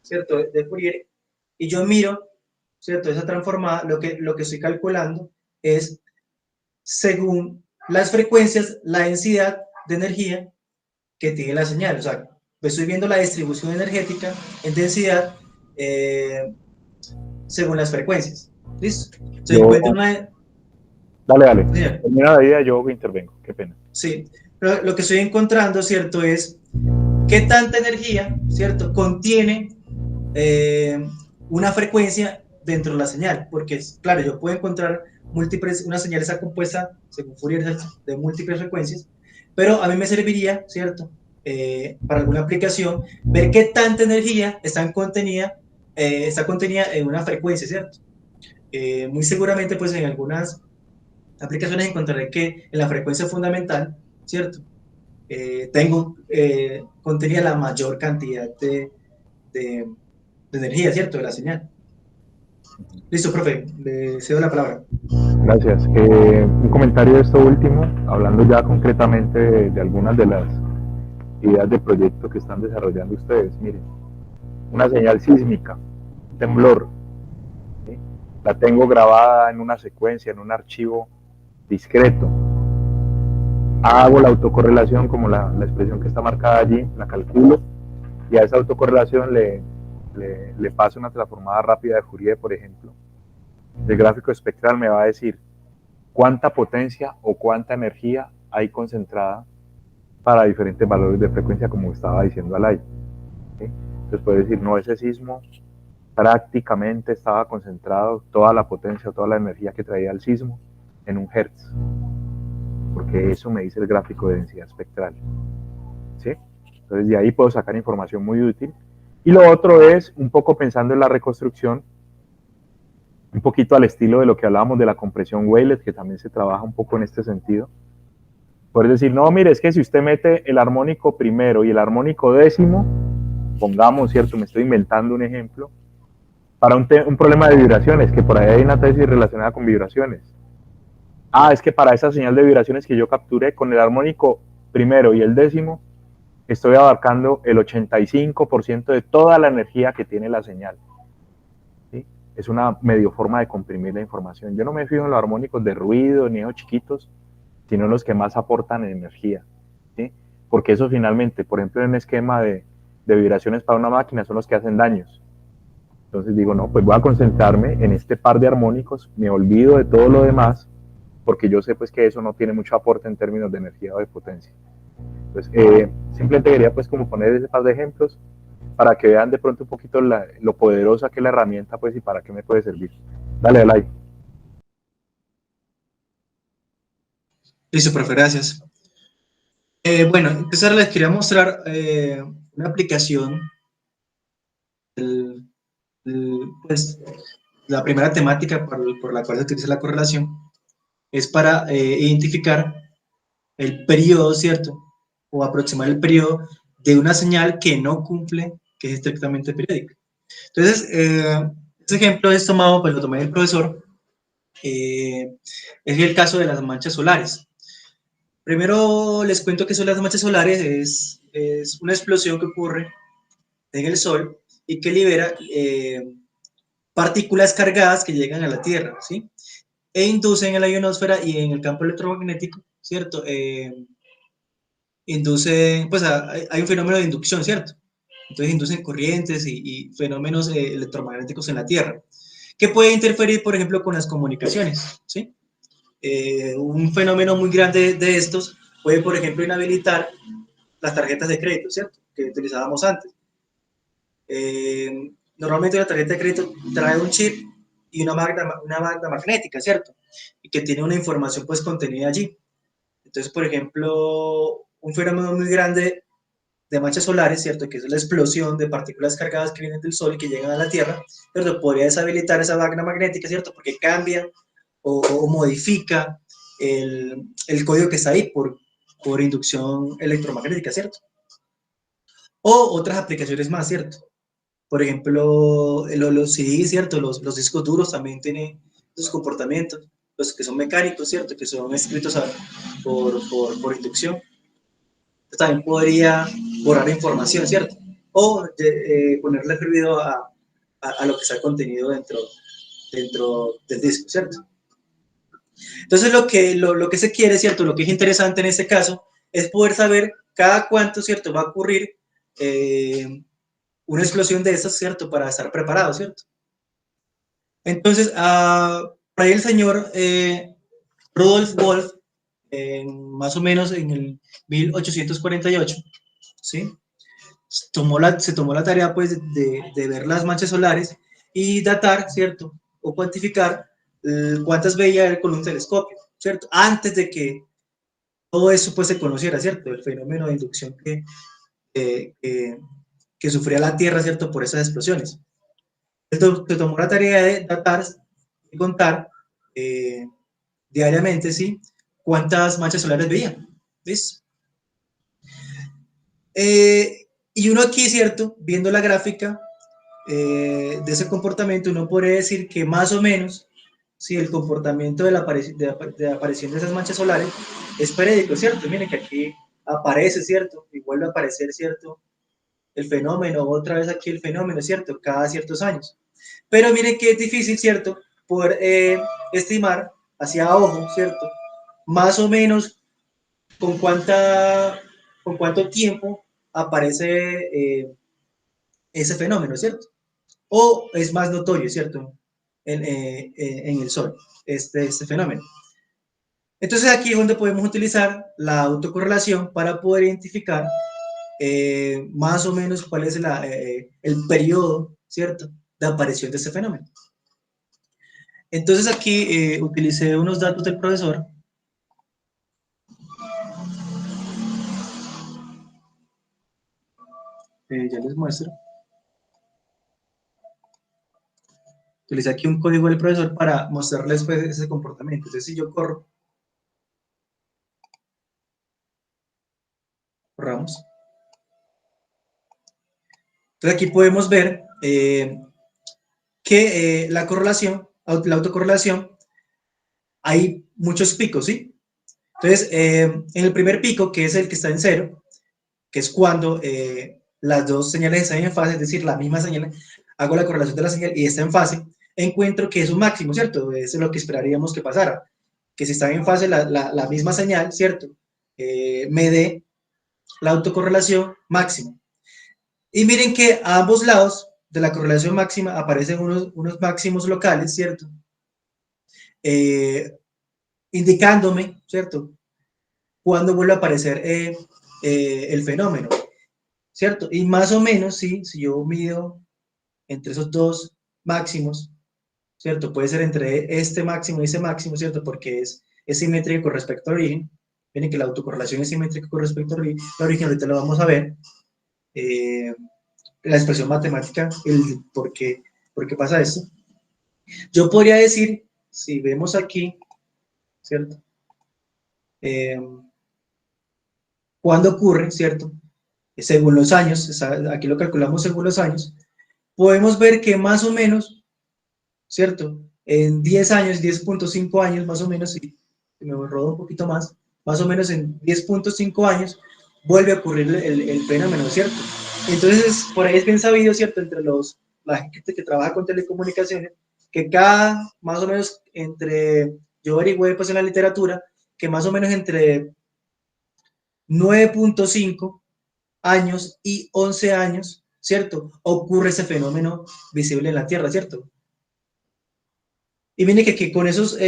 ¿cierto?, de Fourier, y yo miro, ¿cierto?, esa transformada, lo que estoy calculando es, según las frecuencias, la densidad de energía que tiene la señal. O sea, estoy viendo la distribución energética en densidad según las frecuencias. ¿Listo? Se encuentra una... Dale. Sí. Termina la idea, yo intervengo. Qué pena. Sí, pero lo que estoy encontrando, ¿cierto?, es qué tanta energía, ¿cierto?, contiene una frecuencia dentro de la señal. Porque, claro, yo puedo encontrar una señal está compuesta, según Fourier, de múltiples frecuencias, pero a mí me serviría, ¿cierto?, para alguna aplicación, ver qué tanta energía está contenida en una frecuencia, ¿cierto? Muy seguramente, pues, en algunas aplicaciones encontraré que en la frecuencia fundamental, ¿cierto?, tengo contenida la mayor cantidad de energía, ¿cierto?, de la señal. Listo, profe, le cedo la palabra. Gracias. Un comentario de esto último, hablando ya concretamente de algunas de las ideas de proyecto que están desarrollando ustedes. Miren, una señal sísmica, temblor, ¿sí?, la tengo grabada en una secuencia, en un archivo discreto. Hago la autocorrelación como la expresión que está marcada allí, la calculo, y a esa autocorrelación le paso una transformada rápida de Fourier, por ejemplo. El gráfico espectral me va a decir cuánta potencia o cuánta energía hay concentrada para diferentes valores de frecuencia, como estaba diciendo Alay, ¿sí? Entonces puede decir, no, ese sismo prácticamente estaba concentrado toda la potencia, toda la energía que traía el sismo en 1 Hz, porque eso me dice el gráfico de densidad espectral, ¿sí? Entonces de ahí puedo sacar información muy útil. Y lo otro es, un poco pensando en la reconstrucción, un poquito al estilo de lo que hablábamos de la compresión Wavelet, que también se trabaja un poco en este sentido. Puedes decir, no, mire, es que si usted mete el armónico primero y el armónico décimo, pongamos, ¿cierto?, me estoy inventando un ejemplo, para un problema de vibraciones, que por ahí hay una tesis relacionada con vibraciones. Es que para esa señal de vibraciones que yo capturé con el armónico primero y el décimo, estoy abarcando el 85% de toda la energía que tiene la señal. ¿Sí? Es una medio forma de comprimir la información. Yo no me fijo en los armónicos de ruido ni en los chiquitos, sino en los que más aportan energía. ¿Sí? Porque eso finalmente, por ejemplo, en un esquema de vibraciones para una máquina, son los que hacen daños. Entonces digo, no, pues voy a concentrarme en este par de armónicos, me olvido de todo lo demás, porque yo sé pues que eso no tiene mucho aporte en términos de energía o de potencia. Entonces, simplemente quería pues como poner ese par de ejemplos para que vean de pronto un poquito lo poderosa que es la herramienta pues y para qué me puede servir. Dale, Alay. Listo, profe, gracias. Bueno, empezar les quería mostrar una aplicación, pues la primera temática por la cual se utiliza la correlación es para identificar el periodo, ¿cierto? O aproximar el periodo de una señal que no cumple, que es estrictamente periódica. Entonces, este ejemplo es tomado, pues lo tomé del profesor, es el caso de las manchas solares. Primero les cuento que son las manchas solares, es una explosión que ocurre en el Sol y que libera partículas cargadas que llegan a la Tierra, ¿sí? E inducen en la ionosfera y en el campo electromagnético, ¿cierto? Inducen, pues hay un fenómeno de inducción, ¿cierto? Entonces inducen corrientes y fenómenos electromagnéticos en la Tierra, que puede interferir, por ejemplo, con las comunicaciones, ¿sí? Un fenómeno muy grande de estos puede, por ejemplo, inhabilitar las tarjetas de crédito, ¿cierto? Que utilizábamos antes. Normalmente la tarjeta de crédito trae un chip y una magna magnética, ¿cierto? Y que tiene una información pues contenida allí. Entonces, por ejemplo, un fenómeno muy grande de manchas solares, ¿cierto? Que es la explosión de partículas cargadas que vienen del Sol y que llegan a la Tierra, ¿cierto? Podría deshabilitar esa magna magnética, ¿cierto? Porque cambia o modifica el código que está ahí por inducción electromagnética, ¿cierto? O otras aplicaciones más, ¿cierto? Por ejemplo, los CDs, ¿cierto? Los discos duros también tienen esos comportamientos, los que son mecánicos, ¿cierto? Que son escritos por inducción. También podría borrar información, ¿cierto? O ponerle ruido a lo que está contenido dentro del disco, ¿cierto? Entonces, lo que se quiere, ¿cierto? Lo que es interesante en este caso es poder saber cada cuánto, ¿cierto? Va a ocurrir una explosión de estas, ¿cierto? Para estar preparado, ¿cierto? Entonces, por ahí el señor Rudolf Wolf, más o menos en el 1848, ¿sí? Se tomó la tarea, pues, de ver las manchas solares y datar, ¿cierto? O cuantificar cuántas veía él con un telescopio, ¿cierto? Antes de que todo eso, pues, se conociera, ¿cierto? El fenómeno de inducción que sufría la Tierra, ¿cierto? Por esas explosiones. Entonces, se tomó la tarea de datar y contar diariamente, ¿sí? Cuántas manchas solares veía, ¿ves? Y uno aquí, ¿cierto? Viendo la gráfica de ese comportamiento, uno podría decir que más o menos, ¿sí? El comportamiento de aparición de esas manchas solares es periódico, ¿cierto? Miren que aquí aparece, ¿cierto? Y vuelve a aparecer, ¿cierto? El fenómeno, otra vez aquí el fenómeno, ¿cierto? Cada ciertos años. Pero miren que es difícil, ¿cierto? Poder estimar hacia ojo, ¿cierto? Más o menos con cuánto tiempo aparece ese fenómeno, ¿cierto? O es más notorio, ¿cierto? En el Sol, este fenómeno. Entonces aquí es donde podemos utilizar la autocorrelación para poder identificar más o menos cuál es el periodo, ¿cierto?, de aparición de ese fenómeno. Entonces aquí utilicé unos datos del profesor. Ya les muestro. Utilicé aquí un código del profesor para mostrarles pues, ese comportamiento. Entonces si yo corramos. Entonces aquí podemos ver que la autocorrelación, hay muchos picos, ¿sí? Entonces, en el primer pico, que es el que está en 0, que es cuando las dos señales están en fase, es decir, la misma señal, hago la correlación de la señal y está en fase, encuentro que es un máximo, ¿cierto? Eso es lo que esperaríamos que pasara, que si está en fase la misma señal, ¿cierto? Me dé la autocorrelación máxima. Y miren que a ambos lados de la correlación máxima aparecen unos máximos locales, ¿cierto? Indicándome, ¿cierto? Cuándo vuelve a aparecer el fenómeno, ¿cierto? Y más o menos, ¿sí? Si yo mido entre esos dos máximos, ¿cierto? Puede ser entre este máximo y ese máximo, ¿cierto? Porque es simétrico con respecto al origen. Miren que la autocorrelación es simétrica con respecto al origen, ahorita lo vamos a ver. La expresión matemática, el por qué pasa esto. Yo podría decir, si vemos aquí, ¿cierto? ¿Cuándo ocurre, cierto? Según los años, aquí lo calculamos según los años, podemos ver que más o menos, ¿cierto? En 10 años, 10.5 años más o menos, si me rodo un poquito más o menos en 10.5 años, vuelve a ocurrir el fenómeno, ¿cierto? Entonces, por ahí es bien sabido, ¿cierto? Entre la gente que trabaja con telecomunicaciones, que cada, más o menos, yo averigüé pues en la literatura, que más o menos entre 9.5 años y 11 años, ¿cierto? Ocurre ese fenómeno visible en la Tierra, ¿cierto? Y miren que con esos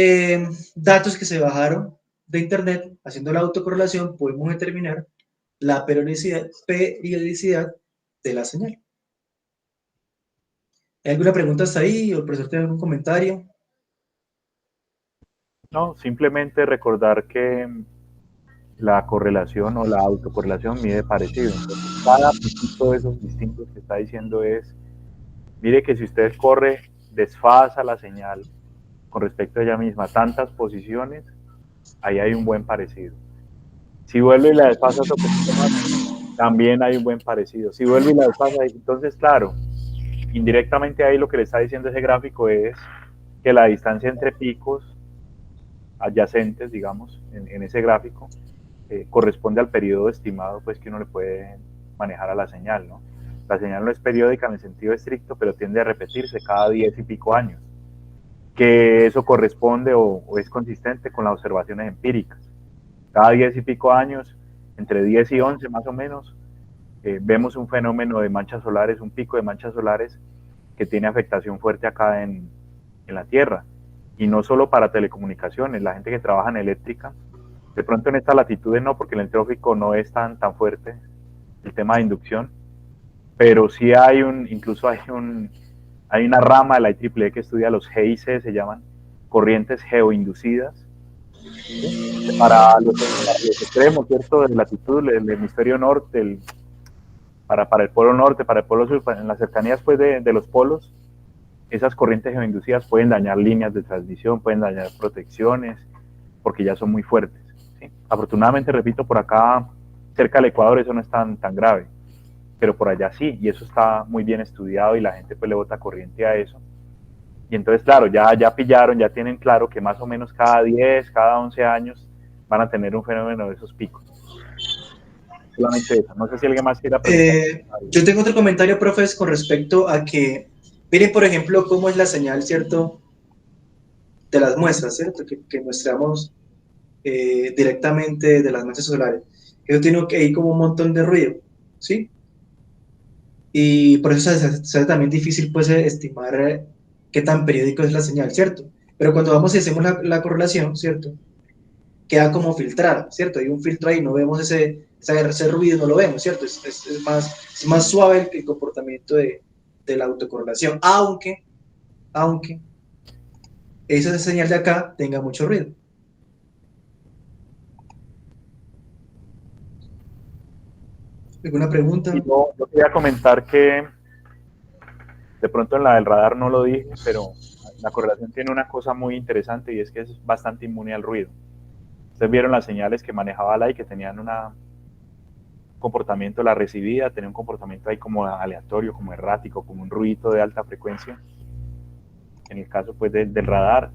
datos que se bajaron de Internet, haciendo la autocorrelación, podemos determinar la periodicidad de la señal. ¿Hay alguna pregunta hasta ahí? ¿O el profesor tiene algún comentario? No, simplemente recordar que la correlación o la autocorrelación mide parecido. Entonces, cada punto de esos distintos que está diciendo es, mire que si usted desfasa la señal con respecto a ella misma tantas posiciones, ahí hay un buen parecido. Si vuelve y la desfasa otro poquito más, también hay un buen parecido. Si vuelve y la desfasa, entonces claro, indirectamente ahí lo que le está diciendo ese gráfico es que la distancia entre picos adyacentes, digamos, en ese gráfico, corresponde al periodo estimado pues que uno le puede manejar a la señal, ¿no? La señal no es periódica en el sentido estricto, pero tiende a repetirse cada 10 y pico años, que eso corresponde o es consistente con las observaciones empíricas. Cada 10 y pico años, entre 10 y 11 más o menos, vemos un fenómeno de manchas solares, un pico de manchas solares que tiene afectación fuerte acá en la Tierra. Y no solo para telecomunicaciones, la gente que trabaja en eléctrica, de pronto en estas latitudes no, porque el entrópico no es tan fuerte, el tema de inducción, pero sí incluso hay una rama de la IEEE que estudia los GIC, se llaman corrientes geoinducidas, ¿sí? Para los extremos, ¿cierto? De latitud, el hemisferio norte, para el polo norte, para el polo sur, en las cercanías pues de los polos, esas corrientes geoinducidas pueden dañar líneas de transmisión, pueden dañar protecciones, porque ya son muy fuertes, ¿sí? Afortunadamente, repito, por acá, cerca del Ecuador, eso no es tan grave, pero por allá sí, y eso está muy bien estudiado y la gente pues le bota corriente a eso. Y entonces, claro, ya pillaron, ya tienen claro que más o menos cada 10, cada 11 años van a tener un fenómeno de esos picos. Solamente eso. No sé si alguien más quiera preguntar. Yo tengo otro comentario, profes, con respecto a que, miren, por ejemplo, cómo es la señal, ¿cierto? De las muestras, ¿cierto? Que muestramos directamente de las manchas solares. Eso tiene ahí como un montón de ruido, ¿sí? Y por eso se hace también difícil, pues, estimar qué tan periódico es la señal, ¿cierto? Pero cuando vamos y hacemos la correlación, ¿cierto? Queda como filtrada, ¿cierto? Hay un filtro ahí, no vemos ese ruido, no lo vemos, ¿cierto? Es más suave el comportamiento de la autocorrelación, aunque esa señal de acá tenga mucho ruido. ¿Alguna pregunta? Yo quería comentar que de pronto en la del radar no lo dije, pero la correlación tiene una cosa muy interesante y es que es bastante inmune al ruido. Ustedes vieron las señales que manejaba la y que tenían un comportamiento, la recibida tenía un comportamiento ahí como aleatorio, como errático, como un ruido de alta frecuencia. En el caso pues del radar,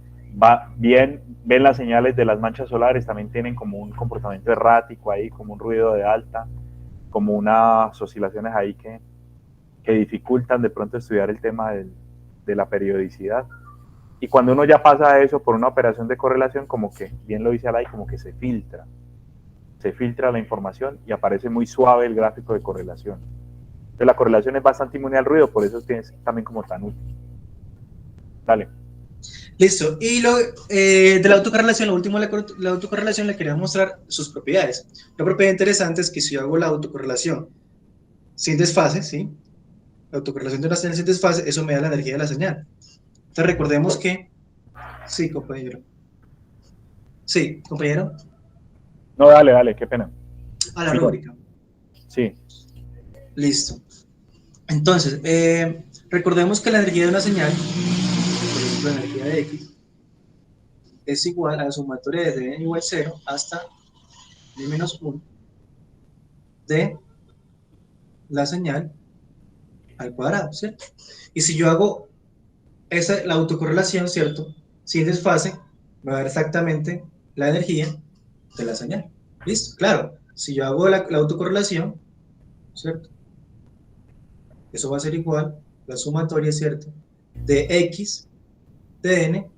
ven las señales de las manchas solares, también tienen como un comportamiento errático ahí, como un ruido de alta. como unas oscilaciones ahí que dificultan de pronto estudiar el tema de la periodicidad. Y cuando uno ya pasa a eso por una operación de correlación, como que, bien lo dice Alay, como que se filtra la información y aparece muy suave el gráfico de correlación. Entonces la correlación es bastante inmune al ruido, por eso es también como tan útil. Dale. Listo. Y de la autocorrelación, lo último de la autocorrelación, le quería mostrar sus propiedades. Una propiedad interesante es que si yo hago la autocorrelación sin desfase, ¿sí? La autocorrelación de una señal sin desfase, eso me da la energía de la señal. Entonces recordemos que... Sí, compañero. Sí, compañero. No, dale, qué pena. A la rúbrica. Sí. Listo. Entonces, recordemos que la energía de una señal, por ejemplo, la energía de X, es igual a la sumatoria desde n igual 0 hasta n menos 1 de la señal al cuadrado, ¿cierto? Y si yo hago la autocorrelación, ¿cierto? Sin desfase, me va a dar exactamente la energía de la señal. ¿Listo? Claro, si yo hago la autocorrelación, ¿cierto? Eso va a ser igual, la sumatoria, ¿cierto? De X, de N,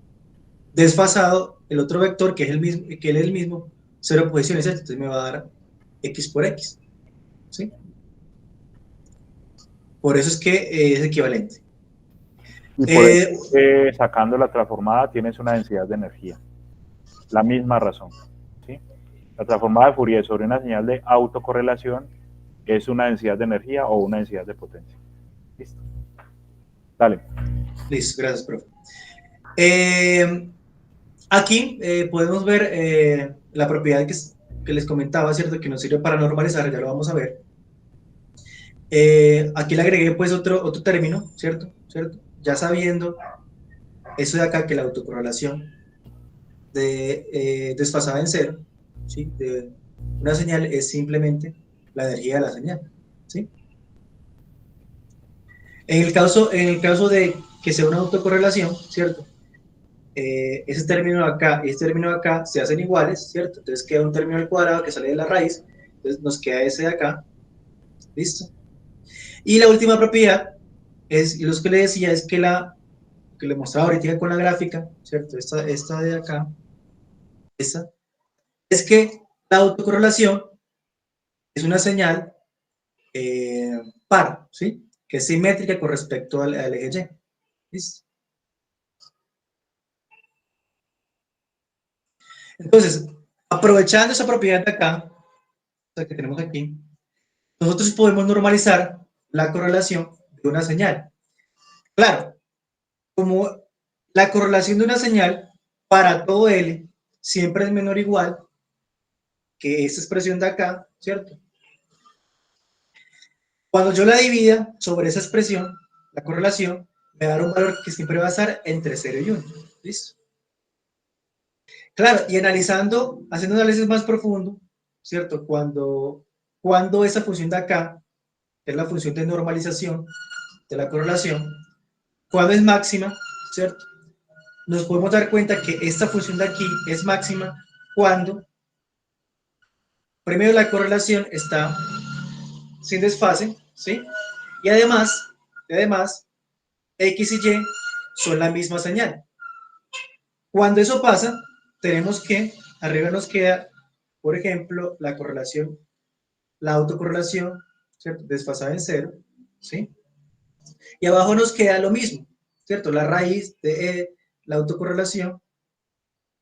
desfasado, el otro vector, que es el mismo, 0 posiciones, ¿cierto? Entonces me va a dar X por X, ¿sí? Por eso es que es equivalente. Y por eso sacando la transformada tienes una densidad de energía. La misma razón, ¿sí? La transformada de Fourier sobre una señal de autocorrelación es una densidad de energía o una densidad de potencia. Listo. Dale. Listo, gracias, profe. Aquí podemos ver la propiedad que les comentaba, ¿cierto? Que nos sirve para normalizar, ya lo vamos a ver. Aquí le agregué pues otro término, ¿cierto? Ya sabiendo eso de acá, que la autocorrelación desfasada en 0, ¿sí? De una señal es simplemente la energía de la señal, ¿sí? En el caso de que sea una autocorrelación, ¿cierto? Ese término de acá y este término de acá se hacen iguales, ¿cierto? Entonces queda un término al cuadrado que sale de la raíz, entonces nos queda ese de acá, ¿listo? Y la última propiedad es, y lo que le decía, es que le mostraba ahorita con la gráfica, ¿cierto? Esta de acá, esta, es que la autocorrelación es una señal par, ¿sí? Que es simétrica con respecto al eje Y. ¿Listo? Entonces, aprovechando esa propiedad de acá, que tenemos aquí, nosotros podemos normalizar la correlación de una señal. Claro, como la correlación de una señal para todo L siempre es menor o igual que esta expresión de acá, ¿cierto? Cuando yo la divida sobre esa expresión, la correlación, me va a dar un valor que siempre va a estar entre 0 y 1. ¿Listo? Claro, y haciendo un análisis más profundo, ¿cierto? Cuando esa función de acá, que es la función de normalización de la correlación, cuando es máxima, ¿cierto? Nos podemos dar cuenta que esta función de aquí es máxima cuando primero la correlación está sin desfase, ¿sí? Y además, X y Y son la misma señal. Cuando eso pasa, tenemos que, arriba nos queda, por ejemplo, la correlación, la autocorrelación, ¿cierto? Desfasada en 0, ¿sí? Y abajo nos queda lo mismo, ¿cierto? La raíz de la autocorrelación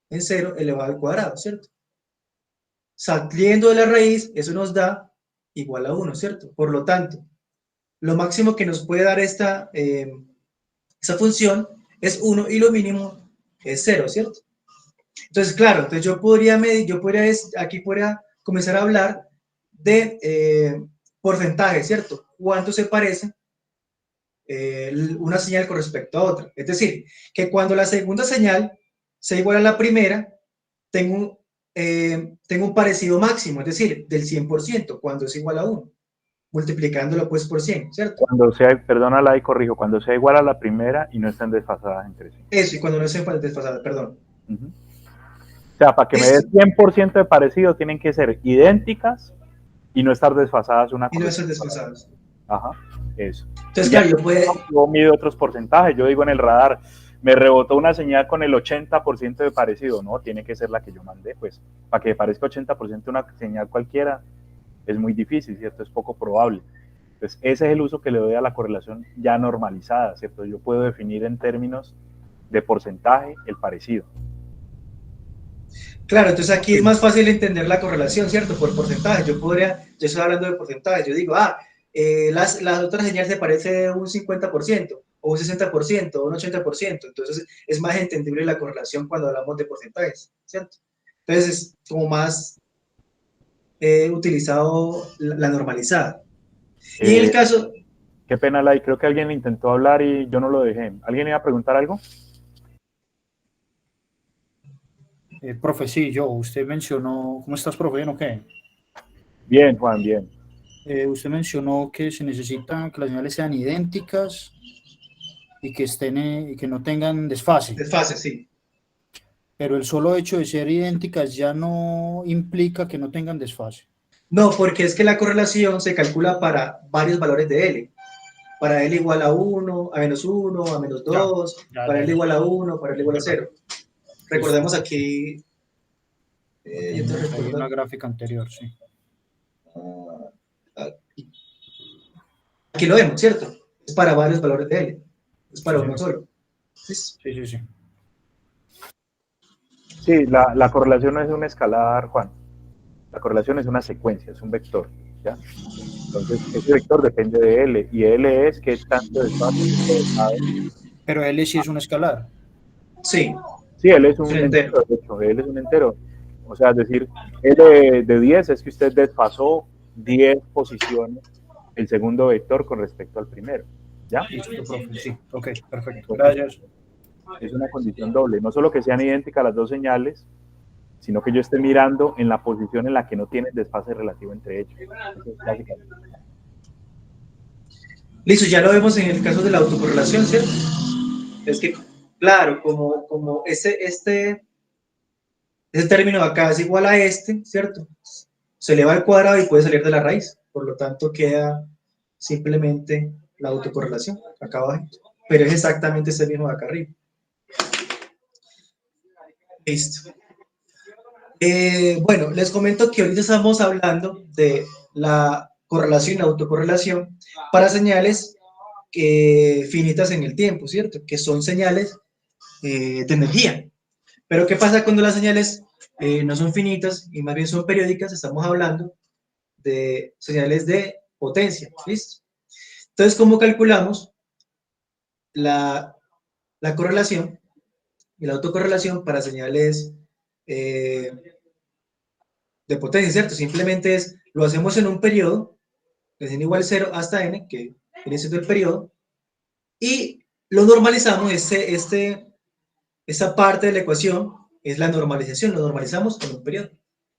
en 0 elevado al cuadrado, ¿cierto? Saliendo de la raíz, eso nos da igual a 1, ¿cierto? Por lo tanto, lo máximo que nos puede dar esa función es 1 y lo mínimo es 0, ¿cierto? Entonces, claro, entonces aquí podría comenzar a hablar de porcentaje, ¿cierto? ¿Cuánto se parece una señal con respecto a otra? Es decir, que cuando la segunda señal sea igual a la primera, tengo un parecido máximo, es decir, del 100%, cuando es igual a 1, multiplicándolo pues por 100, ¿cierto? Cuando sea, perdónala y corrijo, cuando sea igual a la primera y no estén desfasadas entre sí. Eso, y cuando no estén desfasadas, perdón. O sea, para que me dé 100% de parecido, tienen que ser idénticas Y no estar desfasadas una Y no con son respecto a la desfasados. otra. Ajá, eso. Entonces, Y ya claro, yo mido otros porcentajes. Yo digo en el radar, me rebotó una señal con el 80% de parecido. No, tiene que ser la que yo mandé, pues. Para que parezca 80% una señal cualquiera, es muy difícil, ¿cierto? Es poco probable. Entonces, ese es el uso que le doy a la correlación ya normalizada, ¿cierto? Yo puedo definir en términos de porcentaje el parecido. claro, entonces aquí es más fácil entender la correlación, ¿cierto? Por porcentaje. Yo estoy hablando de porcentaje. Yo digo, las otras señales se parece un 50%, o un 60%, o un 80%. Entonces es más entendible la correlación cuando hablamos de porcentajes, ¿cierto? Entonces es como más utilizado la normalizada. Y en el caso, Qué pena, Lai, creo que alguien intentó hablar y yo no lo dejé. ¿Alguien iba a preguntar algo? Profe, sí, yo. Usted mencionó, ¿cómo estás, profe? ¿Bien o qué? Bien, Juan, bien. Usted mencionó que se necesita que las señales sean idénticas y que y que no tengan desfase. desfase, sí. Pero el solo hecho de ser idénticas ya no implica que no tengan desfase. No, porque es que la correlación se calcula para varios valores de L. Para L igual a 1, a menos 1, a menos 2, para L igual a 1, para L igual a 0. Recordemos aquí, yo te Hay recuerdo, una gráfica anterior, sí. aquí lo vemos, ¿cierto? Es para varios valores de L, es para Sí, uno solo. sí, sí. Sí, la correlación no es un escalar, Juan. La correlación es una secuencia, es un vector, ¿ya? Entonces, ese vector depende de L, y L es que tanto desfase sabe. Pero L sí es un escalar. Sí, Sí, L es es un un entero. entero, de hecho, L es un entero. O sea, es decir, L de 10 es que usted desfasó 10 posiciones el segundo vector con respecto al primero, ¿ya? Listo, profe, sí. Ok, perfecto. Entonces, Gracias. es una condición doble, no solo que sean idénticas las dos señales, sino que yo esté mirando en la posición en la que no tienen desfase relativo entre ellos. Eso es básicamente. Listo, ya lo vemos en el caso de la autocorrelación, ¿cierto? Es que, claro, como ese término de acá es igual a este, ¿cierto? Se eleva al cuadrado y puede salir de la raíz. Por lo tanto, queda simplemente la autocorrelación acá abajo. Pero es exactamente ese mismo de acá arriba. Listo. Bueno, les comento que ahorita estamos hablando de la correlación y la autocorrelación para señales finitas en el tiempo, ¿cierto? Que son señales de energía. Pero ¿qué pasa cuando las señales no son finitas y más bien son periódicas? Estamos hablando de señales de potencia, ¿listo? Entonces, ¿cómo calculamos la correlación y la autocorrelación para señales de potencia, ¿cierto? Simplemente lo hacemos en un periodo, desde n igual a 0 hasta n, que viene siendo el periodo, y lo normalizamos, esa parte de la ecuación es la normalización, lo normalizamos en un periodo,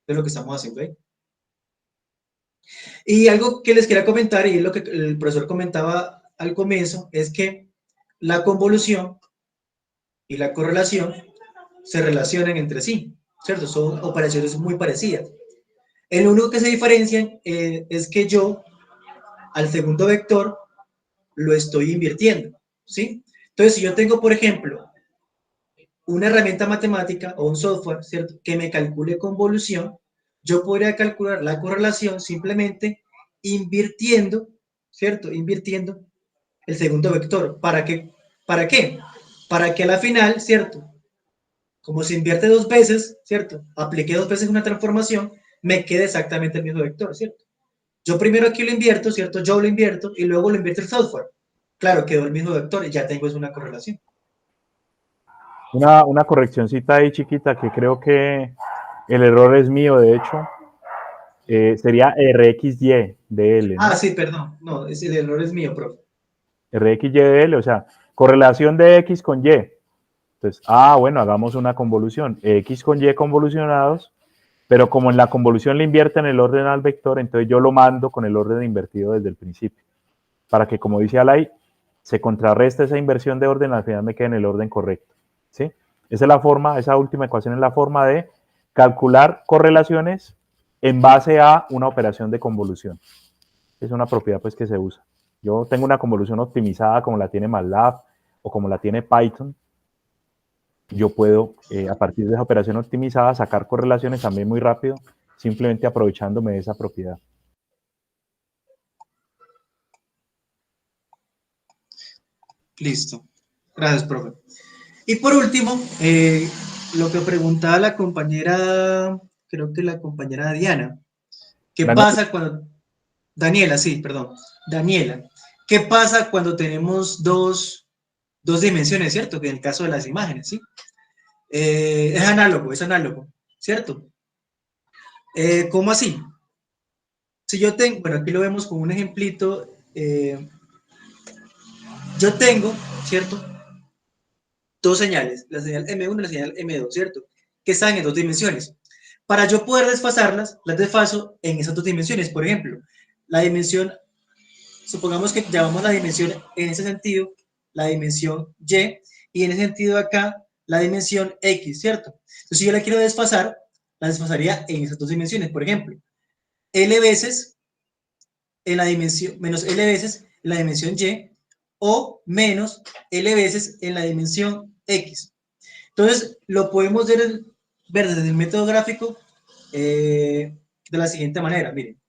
es lo que estamos haciendo ahí. Y algo que les quería comentar, y es lo que el profesor comentaba al comienzo, es que la convolución y la correlación se relacionan entre sí, ¿cierto? Son operaciones muy parecidas. El único que se diferencian es que yo al segundo vector lo estoy invirtiendo, ¿sí? Entonces, si yo tengo, por ejemplo, una herramienta matemática o un software, ¿cierto?, que me calcule convolución, yo podría calcular la correlación simplemente invirtiendo, ¿cierto?, invirtiendo el segundo vector. ¿Para qué? ¿Para qué? Para que a la final, ¿cierto?, como se invierte dos veces, ¿cierto?, apliqué dos veces una transformación, me quede exactamente el mismo vector, ¿cierto? Yo primero aquí lo invierto, ¿cierto? Yo lo invierto y luego lo invierte el software. Claro, quedó el mismo vector y ya tengo una correlación. Una correccioncita ahí chiquita que creo que el error es mío, de hecho. Sería RXY de L, ¿no? Sí, perdón. No, el error es mío, profe. RXY de L, o sea, correlación de X con Y. Entonces, bueno, hagamos una convolución. X con Y convolucionados, pero como en la convolución le invierten el orden al vector, entonces yo lo mando con el orden invertido desde el principio. Para que, como dice Alay, se contrarreste esa inversión de orden, al final me quede en el orden correcto. ¿Sí? Esa es la forma, esa última ecuación es la forma de calcular correlaciones en base a una operación de convolución. Es una propiedad pues que se usa. Yo tengo una convolución optimizada como la tiene MATLAB o como la tiene Python. Yo puedo, a partir de esa operación optimizada, sacar correlaciones también muy rápido, simplemente aprovechándome de esa propiedad. Listo. Gracias, profe. Y por último, lo que preguntaba la compañera, creo que la compañera Diana, ¿qué pasa cuando... Daniela, sí, perdón. Daniela, ¿qué pasa cuando tenemos dos dimensiones, cierto? Que en el caso de las imágenes, ¿sí? Es análogo, ¿cierto? ¿Cómo así? Si yo tengo, bueno, aquí lo vemos con un ejemplito, yo tengo, ¿cierto? Dos señales, la señal M1 y la señal M2, ¿cierto? Que están en dos dimensiones. Para yo poder desfasarlas, las desfaso en esas dos dimensiones. Por ejemplo, la dimensión, supongamos que llamamos la dimensión en ese sentido, la dimensión Y en ese sentido acá, la dimensión X, ¿cierto? Entonces, si yo la quiero desfasar, la desfasaría en esas dos dimensiones. Por ejemplo, L veces en la dimensión, menos L veces en la dimensión Y, o menos L veces en la dimensión X. Entonces, lo podemos ver desde el método gráfico de la siguiente manera. Miren,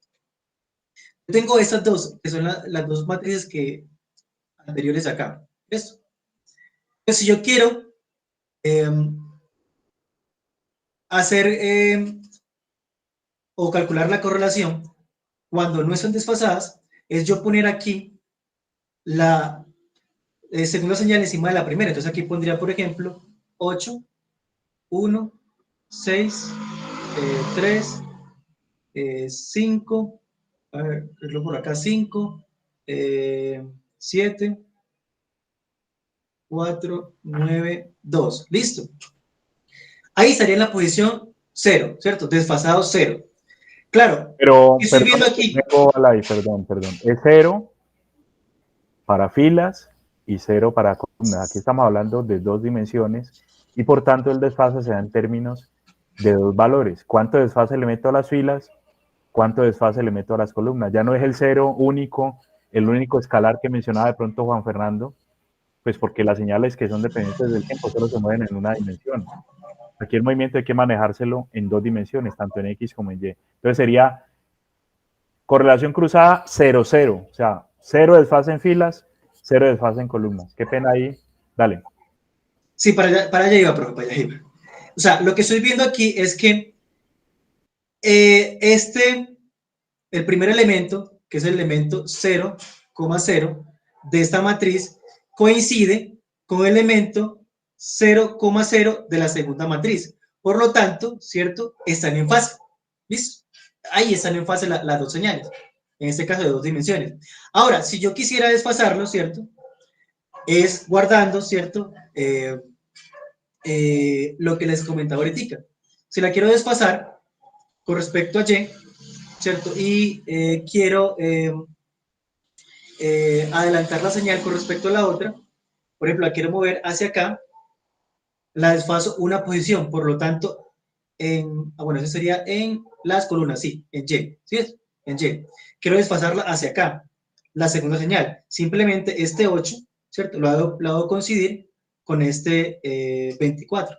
yo tengo estas dos, que son las dos matrices anteriores acá. ¿Listo? Entonces, si yo quiero hacer o calcular la correlación cuando no están desfasadas, es yo poner aquí la segunda señal encima de la primera. Entonces aquí pondría, por ejemplo, 8, 1, 6, 3, 5, a ver, verlo por acá, 5, 7, 4, 9, 2. Listo. Ahí estaría en la posición 0, ¿cierto? Desfasado 0. Claro, Pero, estoy viendo aquí. Perdón. Es 0 para filas y 0 para columnas. Aquí estamos hablando de dos dimensiones y por tanto el desfase se da en términos de dos valores. ¿Cuánto desfase le meto a las filas? ¿Cuánto desfase le meto a las columnas? Ya no es el 0 único, el único escalar que mencionaba de pronto Juan Fernando, pues porque las señales que son dependientes del tiempo solo se mueven en una dimensión. Aquí el movimiento hay que manejárselo en dos dimensiones, tanto en X como en Y. Entonces sería correlación cruzada 0, 0. O sea, 0 desfase en filas, 0 desfase en columnas. Qué pena ahí. Dale. Sí, para allá iba, profe, para allá iba. O sea, lo que estoy viendo aquí es que el primer elemento, que es el elemento 0,0 de esta matriz, coincide con el elemento 0,0 de la segunda matriz. Por lo tanto, ¿cierto? Están en fase. ¿Listo? Ahí están en fase las dos señales. En este caso de dos dimensiones. Ahora, si yo quisiera desfasarlo, ¿cierto? Es guardando, ¿cierto? Lo que les comentaba ahorita. Si la quiero desfasar con respecto a Y, ¿cierto? Y quiero adelantar la señal con respecto a la otra. Por ejemplo, la quiero mover hacia acá, la desfaso una posición, por lo tanto, bueno, eso sería en las columnas, sí, en Y, ¿sí es? En Y. Quiero desfasarla hacia acá, la segunda señal. Simplemente este 8, ¿cierto? Lo hago coincidir con este 24,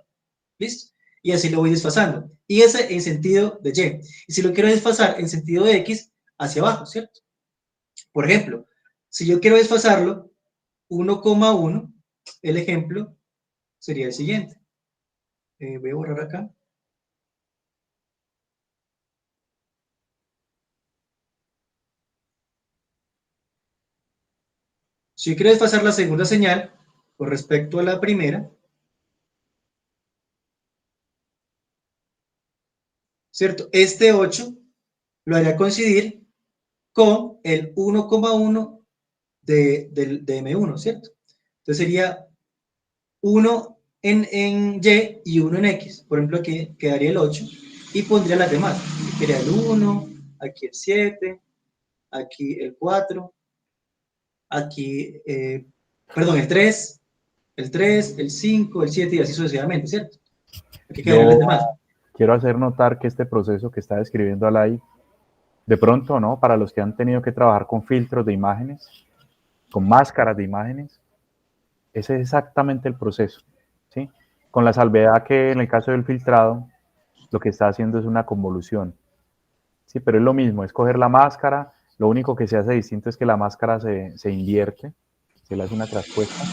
¿listo? Y así lo voy desfasando. Y ese en sentido de Y. Y si lo quiero desfasar en sentido de X, hacia abajo, ¿cierto? Por ejemplo, si yo quiero desfasarlo 1,1, el ejemplo sería el siguiente. Voy a borrar acá. Si yo quiero desfasar la segunda señal con respecto a la primera, ¿cierto? Este 8 lo haría coincidir con el 1,1 de M1, ¿cierto? Entonces sería 1 en Y y 1 en X. Por ejemplo, aquí quedaría el 8 y pondría las demás. Aquí quedaría el 1, aquí el 7, aquí el 4, aquí, perdón, el 3, el 5, el 7 y así sucesivamente, ¿cierto? Aquí quedarían las demás. quiero hacer notar que este proceso que está describiendo Alay, de pronto, ¿no? Para los que han tenido que trabajar con filtros de imágenes, con máscaras de imágenes, ese es exactamente el proceso, ¿sí? Con la salvedad que en el caso del filtrado, lo que está haciendo es una convolución, ¿sí? Pero es lo mismo, es coger la máscara, lo único que se hace distinto es que la máscara se invierte, se le hace una traspuesta.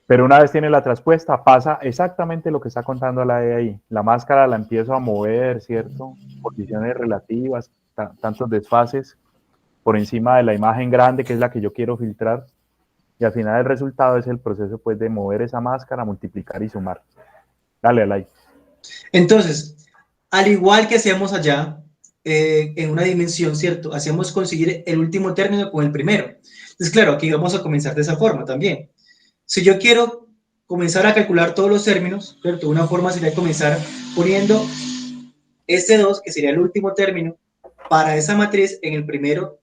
Pero una vez tiene la traspuesta, pasa exactamente lo que está contando la de ahí. La máscara la empiezo a mover, ¿cierto? Posiciones relativas, tantos desfases por encima de la imagen grande, que es la que yo quiero filtrar. Y al final el resultado es el proceso, pues, de mover esa máscara, multiplicar y sumar. Dale, Alay. Entonces, al igual que hacíamos allá, en una dimensión, ¿cierto? Hacíamos conseguir el último término con el primero. Entonces, claro, aquí vamos a comenzar de esa forma también. Si yo quiero comenzar a calcular todos los términos, ¿cierto? Una forma sería comenzar poniendo este 2, que sería el último término, para esa matriz en el primero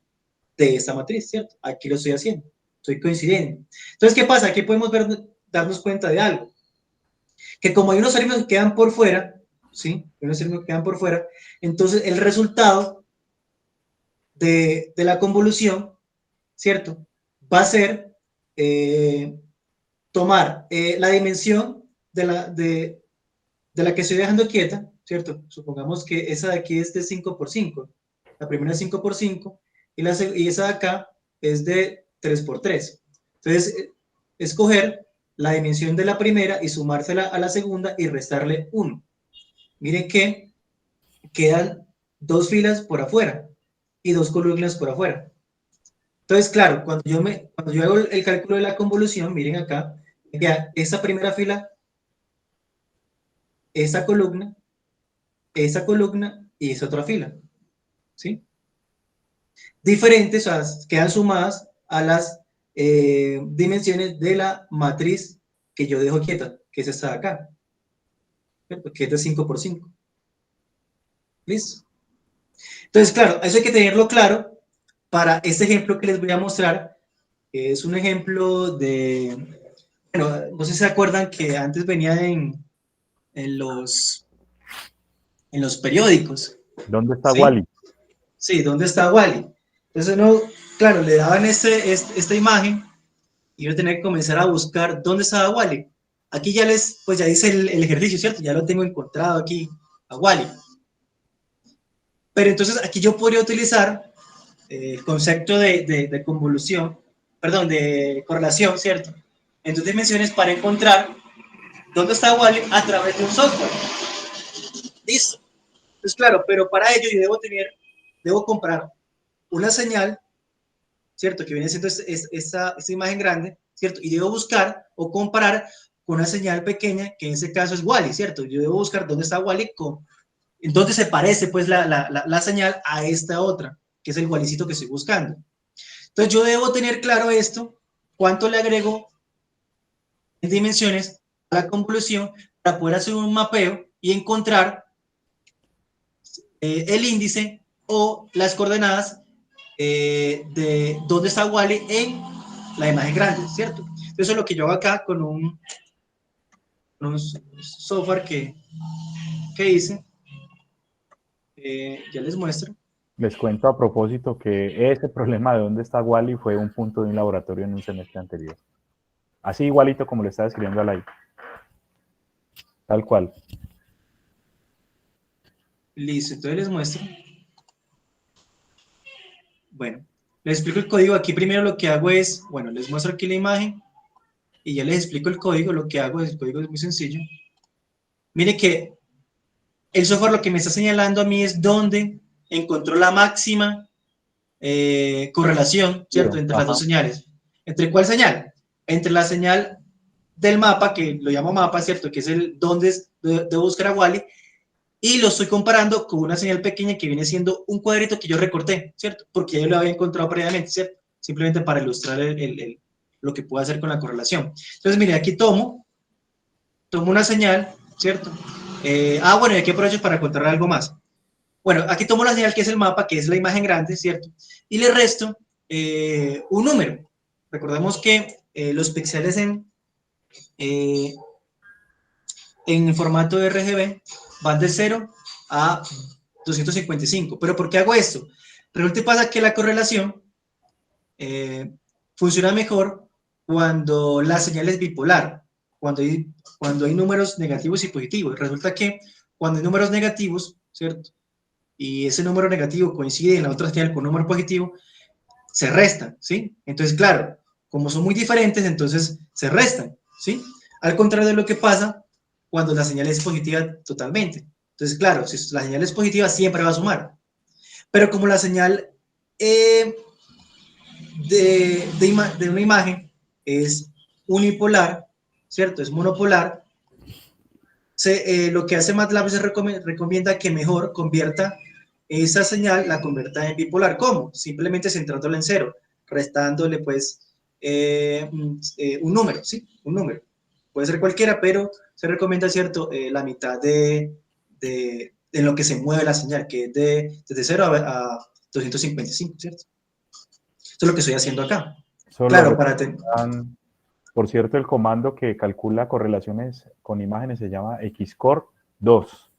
de esa matriz, ¿cierto? Aquí lo estoy haciendo, estoy coincidiendo. Entonces, ¿qué pasa? Aquí podemos darnos cuenta de algo. Que como hay unos términos que quedan por fuera, ¿sí? Hay unos términos que quedan por fuera, entonces el resultado de la convolución, ¿cierto? Va a ser tomar la dimensión de la que estoy dejando quieta, ¿cierto? Supongamos que esa de aquí es de 5 por 5. La primera es 5 por 5 y esa de acá es de 3 por 3. Entonces, escoger la dimensión de la primera y sumársela a la segunda y restarle 1. Miren que quedan 2 filas por afuera y 2 columnas por afuera. Entonces, claro, cuando yo hago el cálculo de la convolución, miren acá, ya esa primera fila, esa columna y esa otra fila, ¿sí? Diferentes, o sea, quedan sumadas a las dimensiones de la matriz que yo dejo quieta, que es esta de acá, que es de 5 por 5. ¿Listo? Entonces, claro, eso hay que tenerlo claro para este ejemplo que les voy a mostrar, que es un ejemplo de, bueno, no sé si se acuerdan que antes venía en los periódicos. ¿Dónde está ¿Sí? Wally? Sí, ¿dónde está Wally? Entonces uno, claro, le daban esta imagen y uno tenía que comenzar a buscar dónde estaba Wally. Aquí ya pues ya hice el ejercicio, ¿cierto? Ya lo tengo encontrado aquí, a Wally. Pero entonces aquí yo podría utilizar el concepto de convolución, perdón, de correlación, ¿cierto? En 2 dimensiones para encontrar dónde está Wally a través de un software. Listo. Entonces, claro, pero para ello yo debo comprar una señal, ¿cierto? Que viene siendo esta imagen grande, ¿cierto? Y debo buscar o comparar con una señal pequeña, que en ese caso es Wally, ¿cierto? Yo debo buscar dónde está Wally, entonces se parece pues la señal a esta otra, que es el Wallycito que estoy buscando. Entonces yo debo tener claro esto, cuánto le agrego en dimensiones a la convolución para poder hacer un mapeo y encontrar el índice o las coordenadas de dónde está Wally en la imagen grande, ¿cierto? Eso es lo que yo hago acá con un software que hice. Ya les muestro. Les cuento a propósito que ese problema de dónde está Wally fue un punto de un laboratorio en un semestre anterior. Así igualito como le está describiendo Alay. Tal cual. Listo, entonces les muestro. Bueno, les explico el código. Aquí primero lo que hago es, bueno, les muestro aquí la imagen y ya les explico el código. Lo que hago, el código es muy sencillo. Mire que el software lo que me está señalando a mí es dónde encontró la máxima correlación, ¿cierto? Entre las dos señales. ¿Entre cuál señal? Entre la señal del mapa, que lo llamo mapa, ¿cierto? Que es el donde debo buscar a Wally, y lo estoy comparando con una señal pequeña que viene siendo un cuadrito que yo recorté, ¿cierto? Porque yo lo había encontrado previamente, ¿cierto? Simplemente para ilustrar lo que puedo hacer con la correlación. Entonces, mire, aquí tomo una señal, ¿cierto? Bueno, y aquí aprovecho para contarle algo más. Bueno, aquí tomo la señal que es el mapa, que es la imagen grande, ¿cierto? Y le resto un número. Recordemos que los píxeles en en formato RGB van de 0 a 255. ¿Pero por qué hago esto? Resulta y pasa que la correlación funciona mejor cuando la señal es bipolar, cuando hay números negativos y positivos. Resulta que cuando hay números negativos, ¿cierto? Y ese número negativo coincide en la otra señal con un número positivo, se restan, ¿sí? Entonces, claro, como son muy diferentes, entonces se restan, ¿sí? Al contrario de lo que pasa cuando la señal es positiva totalmente. Entonces, claro, si la señal es positiva, siempre va a sumar. Pero como la señal de una imagen es unipolar, ¿cierto? Es monopolar, lo que hace MATLAB es recomienda que mejor convierta esa señal, la convierta en bipolar. ¿Cómo? Simplemente centrándola en 0, restándole pues un número, ¿sí? Un número. Puede ser cualquiera, pero se recomienda, ¿cierto? La mitad en lo que se mueve la señal, que es desde 0 a 255, ¿cierto? Eso es lo que estoy haciendo acá. Solo Claro, por cierto, el comando que calcula correlaciones con imágenes se llama Xcore 2.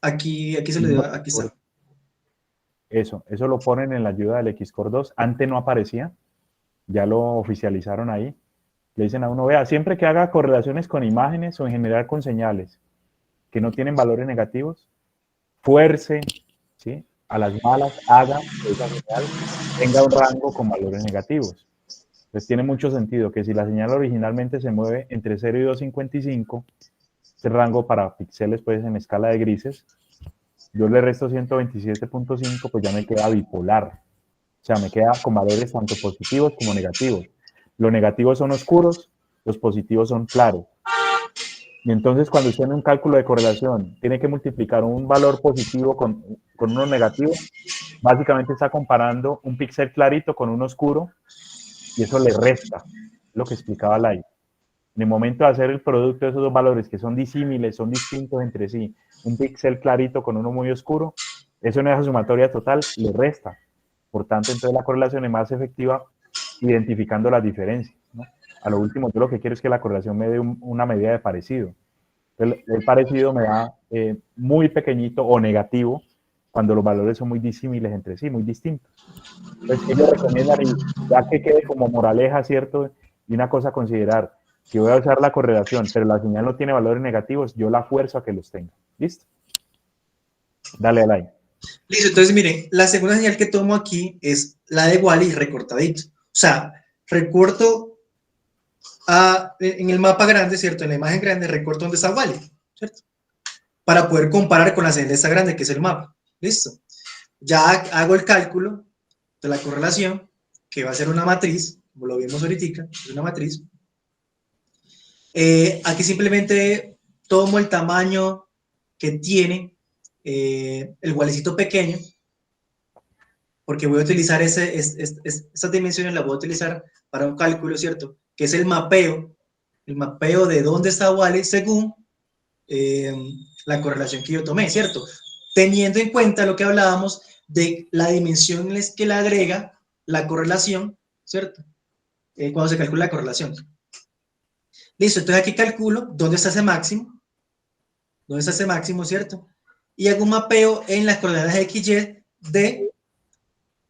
Aquí se le da, aquí está. Eso lo ponen en la ayuda del Xcore 2. Antes no aparecía, ya lo oficializaron ahí. Le dicen a uno, vea, siempre que haga correlaciones con imágenes o en general con señales que no tienen valores negativos, fuerce, ¿sí? A las malas, haga que esa señal tenga un rango con valores negativos. Entonces tiene mucho sentido que si la señal originalmente se mueve entre 0 y 255, ese rango para píxeles pues en escala de grises, yo le resto 127.5, pues ya me queda bipolar. O sea, me queda con valores tanto positivos como negativos. Los negativos son oscuros, los positivos son claros. Y entonces cuando usted en un cálculo de correlación tiene que multiplicar un valor positivo con uno negativo, básicamente está comparando un píxel clarito con uno oscuro y eso le resta, lo que explicaba Lai. En el momento de hacer el producto de esos dos valores que son disímiles, son distintos entre sí, un píxel clarito con uno muy oscuro, eso en esa sumatoria total le resta. Por tanto, entonces la correlación es más efectiva identificando las diferencias, ¿no? A lo último, yo lo que quiero es que la correlación me dé una medida de parecido. El parecido me da muy pequeñito o negativo cuando los valores son muy disímiles entre sí, muy distintos. Entonces, ellos recomiendan, y ya que quede como moraleja, ¿cierto? Y una cosa a considerar, que voy a usar la correlación, pero la señal no tiene valores negativos, yo la fuerzo a que los tenga. ¿Listo? Dale, Alay. Listo, entonces miren, la segunda señal que tomo aquí es la de Wally recortadito. O sea, recorto en el mapa grande, ¿cierto? En la imagen grande, recorto donde está Wally, ¿cierto? Para poder comparar con la señal de esta grande, que es el mapa. ¿Listo? Ya hago el cálculo de la correlación, que va a ser una matriz, como lo vimos ahorita, es una matriz. Aquí simplemente tomo el tamaño que tiene el Wallecito pequeño, porque voy a utilizar estas dimensiones, las voy a utilizar para un cálculo, ¿cierto? Que es el mapeo de dónde está Wally según la correlación que yo tomé, ¿cierto? Teniendo en cuenta lo que hablábamos de la dimensión que le agrega la correlación, ¿cierto? Cuando se calcula la correlación. Listo, entonces aquí calculo dónde está ese máximo, ¿cierto? Y hago un mapeo en las coordenadas XY de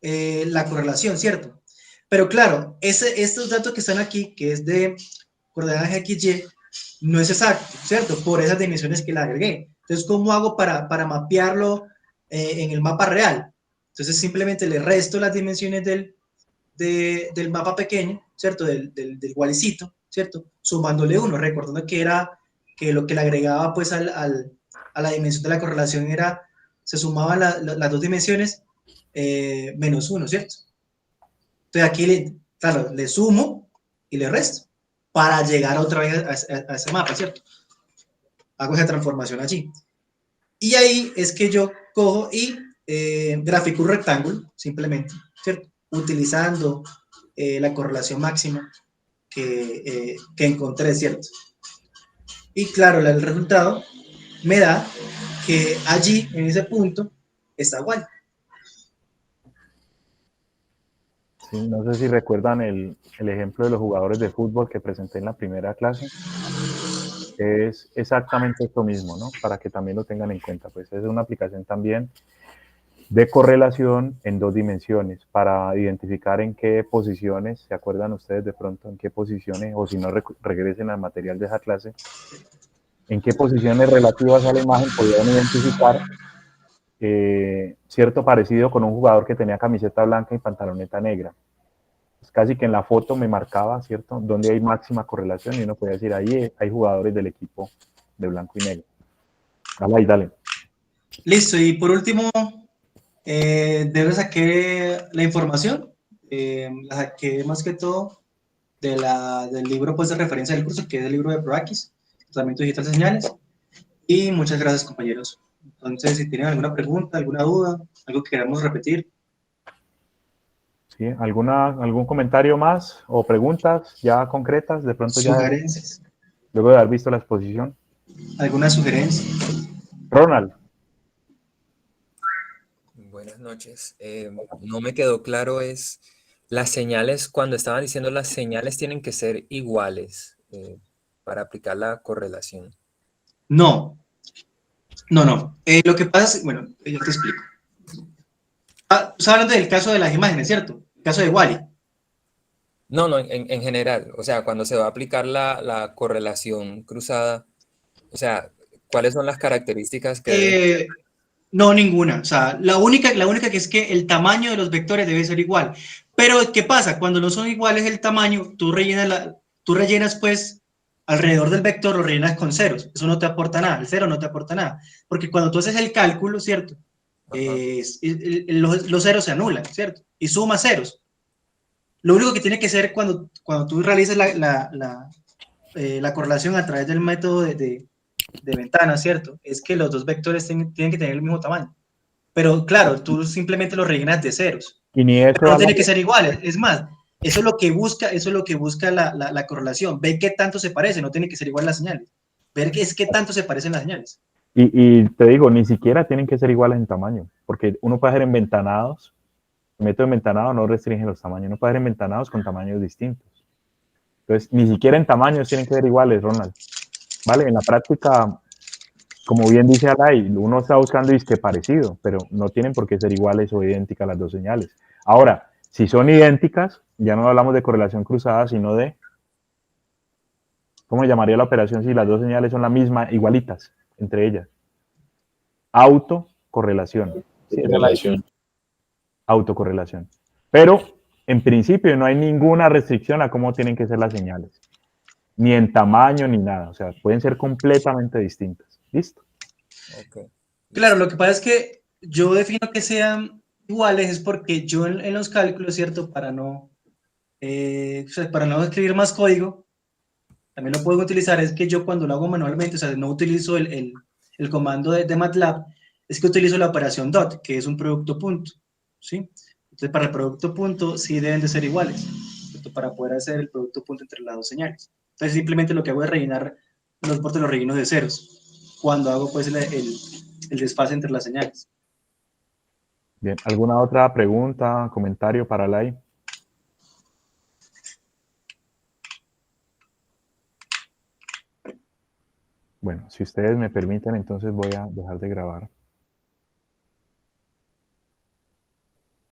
la correlación, ¿cierto? Pero claro, estos datos que están aquí, que es de coordenadas XY, no es exacto, ¿cierto? Por esas dimensiones que le agregué. Entonces, ¿cómo hago para mapearlo en el mapa real? Entonces, simplemente le resto las dimensiones del mapa pequeño, ¿cierto? Del Wallecito, ¿cierto? Sumándole 1, recordando que era que lo que le agregaba pues a la dimensión de la correlación se sumaban las dos dimensiones menos 1, ¿cierto? Entonces aquí, claro, le sumo y le resto para llegar otra vez a ese mapa, ¿cierto? Hago esa transformación allí. Y ahí es que yo cojo y grafico un rectángulo, simplemente, ¿cierto? Utilizando la correlación máxima que encontré, ¿cierto? Y claro, el resultado me da que allí, en ese punto, está igual. Sí, no sé si recuerdan el ejemplo de los jugadores de fútbol que presenté en la primera clase. es exactamente esto mismo, ¿no? Para que también lo tengan en cuenta. Pues es una aplicación también de correlación en 2 dimensiones para identificar en qué posiciones, ¿se acuerdan ustedes de pronto en qué posiciones, o si no regresen al material de esa clase, en qué posiciones relativas a la imagen podían identificar cierto parecido con un jugador que tenía camiseta blanca y pantaloneta negra? Pues casi que en la foto me marcaba, ¿cierto?, donde hay máxima correlación, y uno podía decir, ahí hay jugadores del equipo de blanco y negro. Dale ahí, dale. Listo, y por último, de dónde saqué la información. La saqué más que todo del libro pues, de referencia del curso, que es el libro de ProAquis, Tratamiento Digital de Señales. Y muchas gracias, compañeros. Entonces, si tienen alguna pregunta, alguna duda, algo que queramos repetir. ¿Sí? ¿Algún comentario más o preguntas ya concretas? De pronto ya, Sugerencias. luego de haber visto la exposición. ¿Alguna sugerencia? Ronald. Buenas noches. No me quedó claro las señales, cuando estaban diciendo las señales tienen que ser iguales para aplicar la correlación. No. Lo que pasa es, bueno, yo te explico. Tú estás hablando del caso de las imágenes, ¿cierto? El caso de Wally. No, en general. O sea, cuando se va a aplicar la correlación cruzada, o sea, ¿cuáles son las características que deben? No, ninguna. O sea, la única que es que el tamaño de los vectores debe ser igual. Pero, ¿qué pasa? Cuando no son iguales el tamaño, tú rellenas pues alrededor del vector, lo rellenas con ceros. Eso no te aporta nada. El cero no te aporta nada. Porque cuando tú haces el cálculo, ¿cierto? Los ceros se anulan, ¿cierto? Y suma ceros. Lo único que tiene que ser cuando tú realizas la correlación a través del método de ventana, ¿cierto? Es que los dos vectores tienen que tener el mismo tamaño. Pero claro, tú simplemente los rellenas de ceros. Y ni eso Pero no a la... tiene que ser iguales. Es más, eso es lo que busca la correlación. Ve qué tanto se parece, no tiene que ser igual las señales. Ver qué tanto se parecen las señales. Y te digo, ni siquiera tienen que ser iguales en tamaño, porque uno puede hacer enventanados. El método de enventanado no restringe los tamaños, uno puede hacer enventanados con tamaños distintos. Entonces, ni siquiera en tamaños tienen que ser iguales, Ronald. ¿Vale? En la práctica, como bien dice Alay, uno está buscando disque parecido, pero no tienen por qué ser iguales o idénticas las dos señales. Ahora, si son idénticas, ya no hablamos de correlación cruzada, sino de, ¿cómo llamaría la operación si las dos señales son la misma, igualitas entre ellas? Autocorrelación. ¿Sí? Correlación. Autocorrelación. Pero, en principio, no hay ninguna restricción a cómo tienen que ser las señales. Ni en tamaño, ni nada. O sea, pueden ser completamente distintas. ¿Listo? Okay. Claro, lo que pasa es que yo defino que sean iguales es porque yo en los cálculos, ¿cierto? Para no escribir más código, también lo puedo utilizar, es que yo cuando lo hago manualmente, o sea, no utilizo el comando de MATLAB, es que utilizo la operación DOT, que es un producto punto, ¿sí? Entonces, para el producto punto sí deben de ser iguales, ¿cierto? Para poder hacer el producto punto entre las dos señales. Entonces, simplemente lo que hago es rellenar los bordes, los rellenos de ceros, cuando hago pues el desfase entre las señales. Bien, ¿alguna otra pregunta, comentario para Lai? Bueno, si ustedes me permiten, entonces voy a dejar de grabar.